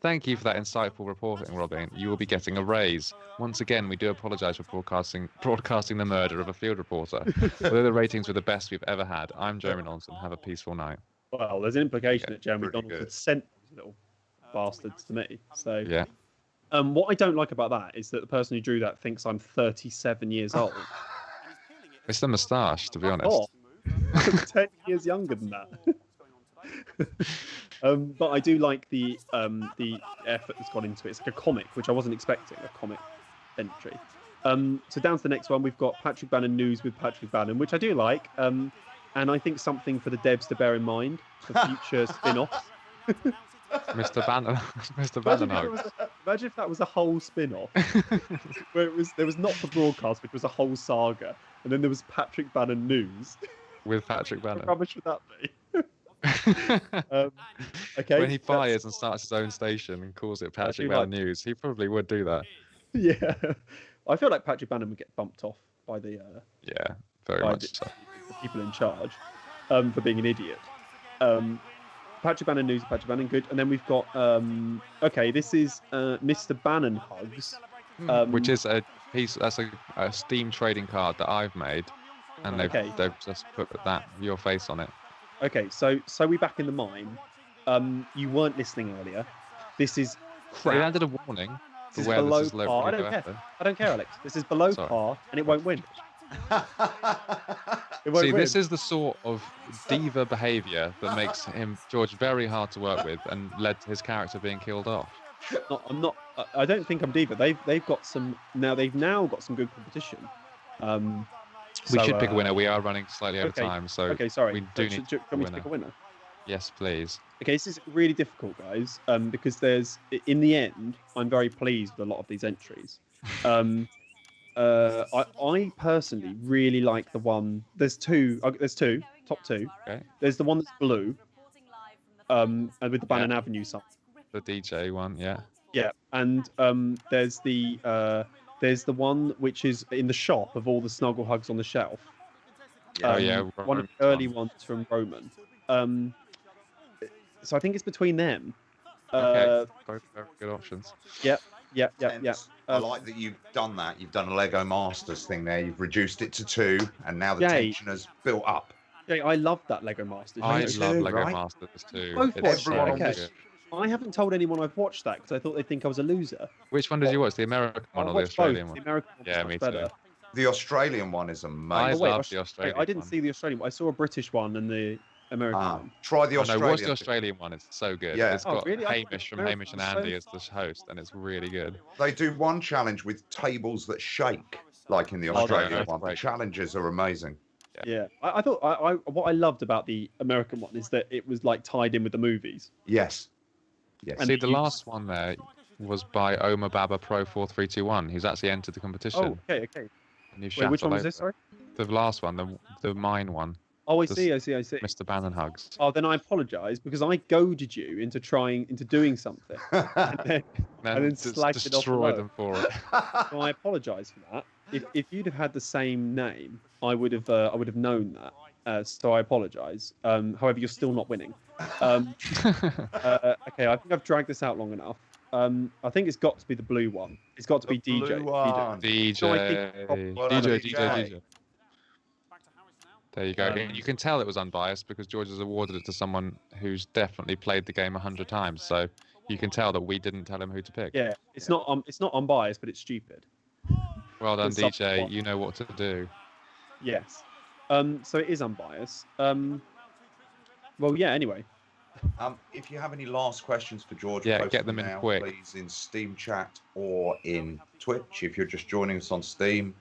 Thank you for that insightful reporting, Robin. You will be getting a raise. Once again, we do apologise for broadcasting the murder of a field reporter. Although the ratings were the best we've ever had, I'm Jeremy Donaldson. Have a peaceful night. Well, there's an implication that Jeremy Donaldson sent these little bastards to me. So yeah. What I don't like about that is that the person who drew that thinks I'm 37 years old. It's the moustache, to be honest. Oh, I'm 10 years younger than that. But I do like the effort that's gone into it. It's like a comic, which I wasn't expecting, a comic entry. So down to the next one, we've got Patrick Bannon news with Patrick Bannon, which I do like. And I think something for the devs to bear in mind for future spin-offs. Mr. Bannon, Mr. Bannon. Imagine if that was a whole spin-off, where there was not the broadcast, which was a whole saga, and then there was Patrick Bannon news. With Patrick Bannon. What rubbish would that be? Okay. When he fires and starts his own station and calls it Patrick Bannon News, he probably would do that. Yeah, I feel like Patrick Bannon would get bumped off by the. Yeah, very much so. the people in charge for being an idiot. Patrick Bannon news, Patrick Bannon, good. And then we've got, okay, this is Mr. Bannon Hugs. Which is a piece, that's a Steam trading card that I've made. And they've just put your face on it. Okay, so we back in the mine. You weren't listening earlier. This is crap. They added a warning for This is where below this is low. par. I don't care. I don't care, Alex. This is below par, and it won't win. See, this is the sort of diva behaviour that makes George very hard to work with and led to his character being killed off. I'm not. I don't think I'm diva. They've got some now. They've now got some good competition. We should pick a winner. We are running slightly over time, so okay. Sorry. We do need to pick a winner. Yes, please. Okay, this is really difficult, guys. Because in the end, I'm very pleased with a lot of these entries. I personally really like the one. There's two. Top two. Okay. There's the one that's blue. And with the Bannon Avenue sign. The DJ one, yeah. Yeah, and there's the one which is in the shop of all the snuggle hugs on the shelf. One of the early ones from Roman. So I think it's between them. Okay, both very good options. Yeah. I like that you've done that. You've done a Lego Masters thing there. You've reduced it to 2, and now the tension has built up. Yeah, I love that Lego Masters. I love Lego Masters too. I haven't told anyone I've watched that because I thought they'd think I was a loser. Which one did you watch? The American one or the Australian one? The American one me better. too. The Australian one is amazing. I love the Australian one. I didn't see the Australian one. I saw a British one and the American one. Try the Australian. Watch the Australian one. It's so good. Yeah. It's got really? Hamish from Hamish and Andy as the host, and it's really good. They do one challenge with tables that shake, like in the Australian one. The challenges are amazing. Yeah, I thought what I loved about the American one is that it was like tied in with the movies. Yes. And see, the last one there was by Omar Baba Pro 4321. He's actually entered the competition. Oh, okay. And which one was this? Sorry. The last one, the mine one. Oh, I see. Mr. Bannon Hugs. Oh, then I apologise because I goaded you into doing something, and then slagged it off. Destroyed them for it. So I apologise for that. If you'd have had the same name, I would have known that. So I apologise. However, you're still not winning. Okay, I think I've dragged this out long enough. I think it's got to be the blue one. It's got to be DJ. DJ. There you go. You can tell it was unbiased because George has awarded it to someone who's definitely played the game 100 times. So you can tell that we didn't tell him who to pick. Yeah, it's not unbiased, but it's stupid. Well done, DJ. You know what to do. Yes. So it is unbiased. Well, yeah. Anyway. If you have any last questions for George, get them in now, quick. Please, in Steam chat or in Twitch. If you're just joining us on Steam,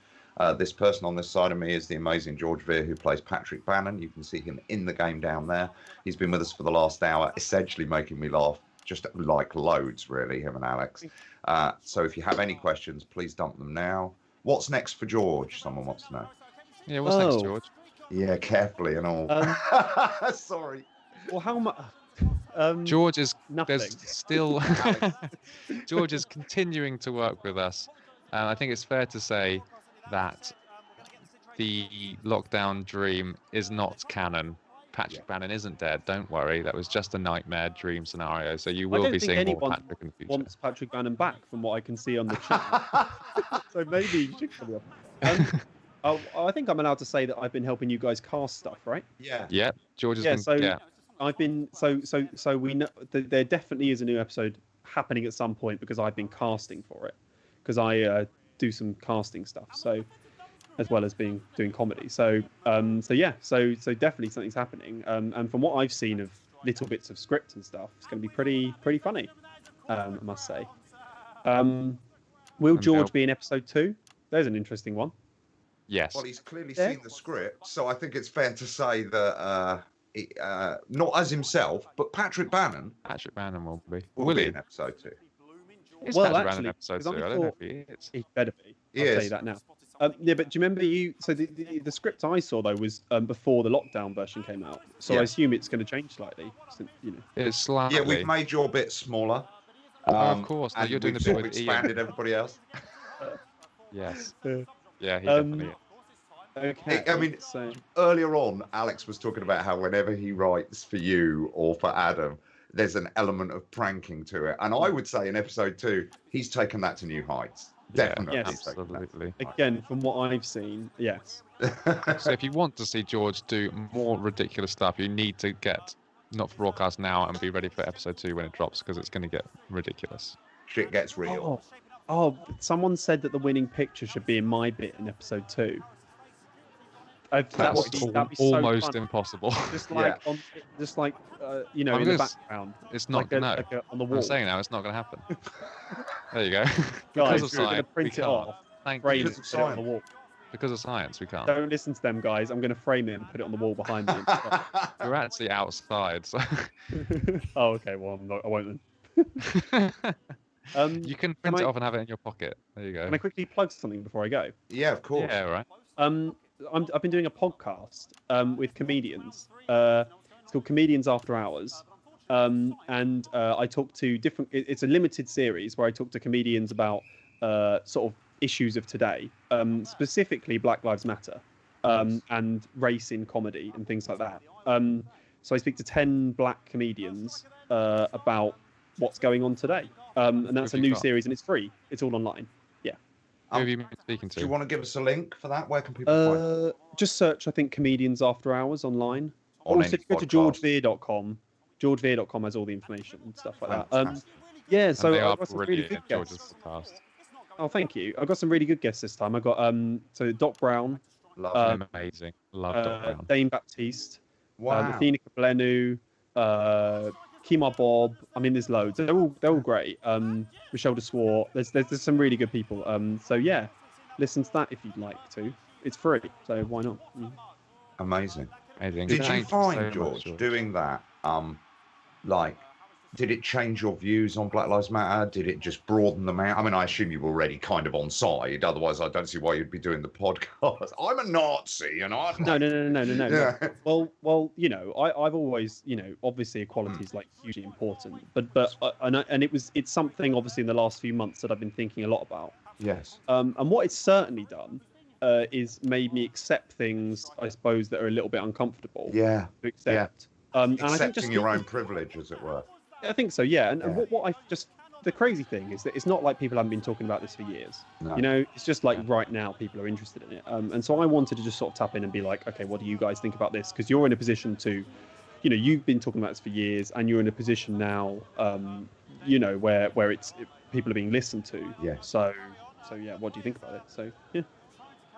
this person on this side of me is the amazing George Vere, who plays Patrick Bannon. You can see him in the game down there. He's been with us for the last hour, essentially making me laugh, just like loads, really, him and Alex. So if you have any questions, please dump them now. What's next for George? Someone wants to know. Yeah, what's next, George? Yeah, carefully and all. Sorry. Well, how much? George is nothing. There's still George is continuing to work with us. I think it's fair to say that the lockdown dream is not canon. Patrick Bannon isn't dead. Don't worry. That was just a nightmare dream scenario. So you will be seeing more Patrick in the future. Wants Patrick Bannon back, from what I can see on the chat. So maybe he should come up. I think I'm allowed to say that I've been helping you guys cast stuff, right? Yeah. Yeah. George has been. I've been so we know that there definitely is a new episode happening at some point because I've been casting for it, because I do some casting stuff, so as well as doing comedy. So definitely something's happening. And from what I've seen of little bits of script and stuff, it's going to be pretty funny. I must say. Will George be in episode 2? There's an interesting one. Yes. Well, he's clearly seen the script, so I think it's fair to say that. Not as himself, but Patrick Bannon. Patrick Bannon will be. Will be in episode 2. Is Patrick Bannon in episode 2? I don't know if he is. He better be. I'll tell you that now. Yeah, but do you remember So the script I saw though was before the lockdown version came out. So I assume it's going to change slightly. It's slightly. Yeah, we've made your bit smaller. Of course. No, you're doing we've the bit with expanded everybody else. Yes. Yeah, he definitely is. Okay. I mean, so earlier on, Alex was talking about how whenever he writes for you or for Adam, there's an element of pranking to it. And I would say in episode 2, he's taken that to new heights. Definitely. Yes, absolutely. again, from what I've seen, yes. So if you want to see George do more ridiculous stuff, you need to get Not for Broadcast now and be ready for episode 2 when it drops, because it's going to get ridiculous. Shit gets real. Oh, someone said that the winning picture should be in my bit in episode 2. That would be so almost fun. impossible. Just like, you know, in the background. It's not on the wall. I'm saying now, it's not going to happen. There you go. Guys, because of we're going to science, print it off. Frame it, put it on the wall. Because of science, we can't. Don't listen to them, guys. I'm going to frame it and put it on the wall behind me. You're actually outside, so. Oh, okay. Well, I won't then. You can print it off and have it in your pocket. There you go. Can I quickly plug something before I go? Yeah, of course. Yeah, right. I've been doing a podcast with comedians. It's called Comedians After Hours. And I talk to different... It's a limited series where I talk to comedians about sort of issues of today, specifically Black Lives Matter and race in comedy and things like that. So I speak to 10 black comedians about what's going on today. And that's a new series, and it's free. It's all online. Yeah. Who have you been speaking to? Do you want to give us a link for that? Where can people find it? Just search, I think, Comedians After Hours online. On Also, if you go to georgevere.com, georgevere.com has all the information and stuff like that. Fantastic. Yeah, so they are I've got some really good George's guests. podcast. Oh, thank you. I've got some really good guests this time. I've got so Doc Brown, Amazing. Love Doc Brown. Dane Baptiste, Wow. Athena Kablenu, Kemar Bob. I mean, there's loads. They're all great. Michelle de Swart. There's some really good people. So yeah, listen to that if you'd like to. It's free, so why not? Amazing. Amazing. Did you Thank find, so much, George, doing that, did it change your views on Black Lives Matter? Did it just broaden them out? I mean, I assume you were already kind of on side. Otherwise, I don't see why you'd be doing the podcast. I'm a Nazi, and I'm No. Yeah. Well, you know, I've always, you know, obviously equality is like hugely important, but it's something obviously in the last few months that I've been thinking a lot about. Yes. And what it's certainly done is made me accept things, I suppose, that are a little bit uncomfortable. Yeah. To accept. Yeah. And I think Accepting your own privilege, as it were. I think so, yeah. And what I just, the crazy thing is that it's not like people haven't been talking about this for years. No. You know, it's just like right now people are interested in it. And so I wanted to just sort of tap in and be like, okay, what do you guys think about this? Because you're in a position to, you know, you've been talking about this for years, and you're in a position now, you know, where people are being listened to. Yeah. So yeah, what do you think about it? So yeah.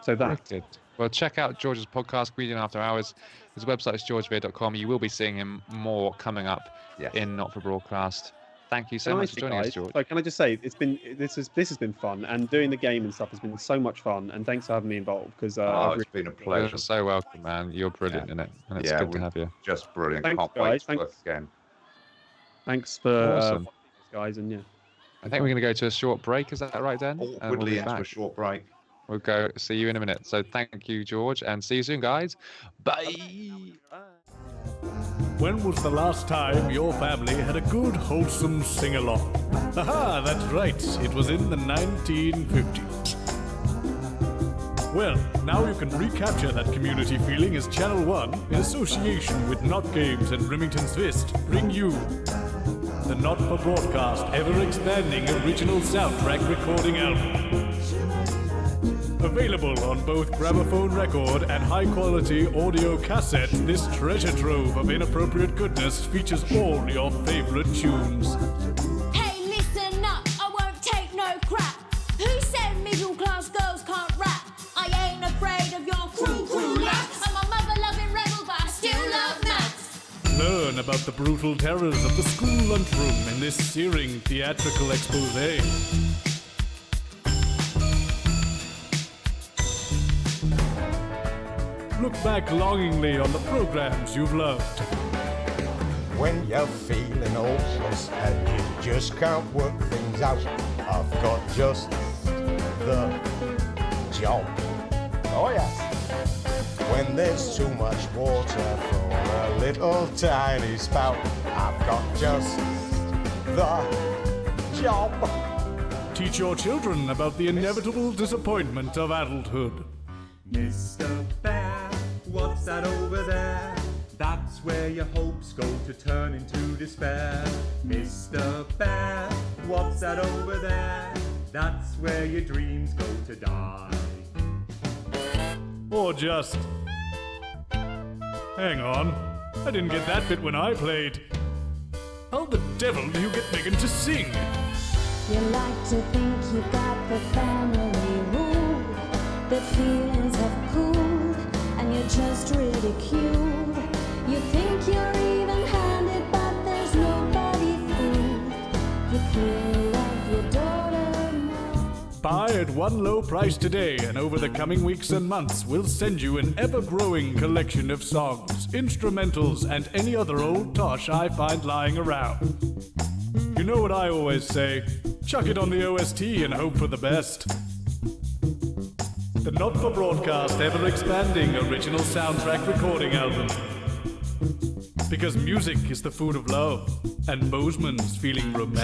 So that. Wicked. Well, check out George's podcast, Comedian After Hours. His website is georgevere.com. You will be seeing him more coming up in Not for Broadcast. Thank you so much for joining us, George. So can I just say, this has been fun, and doing the game and stuff has been so much fun. And thanks for having me involved, because it's been a pleasure. You're so welcome, man. You're brilliant in it, and it's good to have you. Just brilliant. Thanks, Can't guys. wait to Thanks. work again. Thanks for Awesome. guys, and yeah. I think we're going to go to a short break. Is that right, Dan? And Awkwardly be into back. a short break. We'll go see you in a minute. So thank you, George, and see you soon, guys. Bye. When was the last time your family had a good, wholesome sing-along? Haha, that's right. It was in the 1950s. Well, now you can recapture that community feeling as Channel 1, in association with NotGames and Remington's Fist, bring you the Not for Broadcast ever-expanding original soundtrack recording album. Available on both gramophone record and high-quality audio cassette, this treasure trove of inappropriate goodness features all your favorite tunes. Hey, listen up, I won't take no crap. Who said middle-class girls can't rap? I ain't afraid of your cruel lads. I'm a mother-loving rebel, but I still love maths. Learn about the brutal terrors of the school lunchroom in this searing theatrical expose. Look back longingly on the programs you've loved. When you're feeling hopeless and you just can't work things out, I've got just the job. Oh yes. When there's too much water from a little tiny spout, I've got just the job. Teach your children about the inevitable disappointment of adulthood. Mr. Bear, what's that over there? That's where your hopes go to turn into despair. Mr. Bear, what's that over there? That's where your dreams go to die. Or just... Hang on, I didn't get that bit when I played. How the devil do you get Megan to sing? You like to think you got the family rule, the feelings have cooled, and you're just ridiculed. You think you're even-handed, but there's nobody fooled. You clearly love your daughter more. Buy at one low price today, and over the coming weeks and months, we'll send you an ever-growing collection of songs, instrumentals, and any other old tosh I find lying around. You know what I always say, chuck it on the OST and hope for the best. The not-for-broadcast, ever-expanding original soundtrack recording album. Because music is the food of love, and Bozeman's feeling romantic.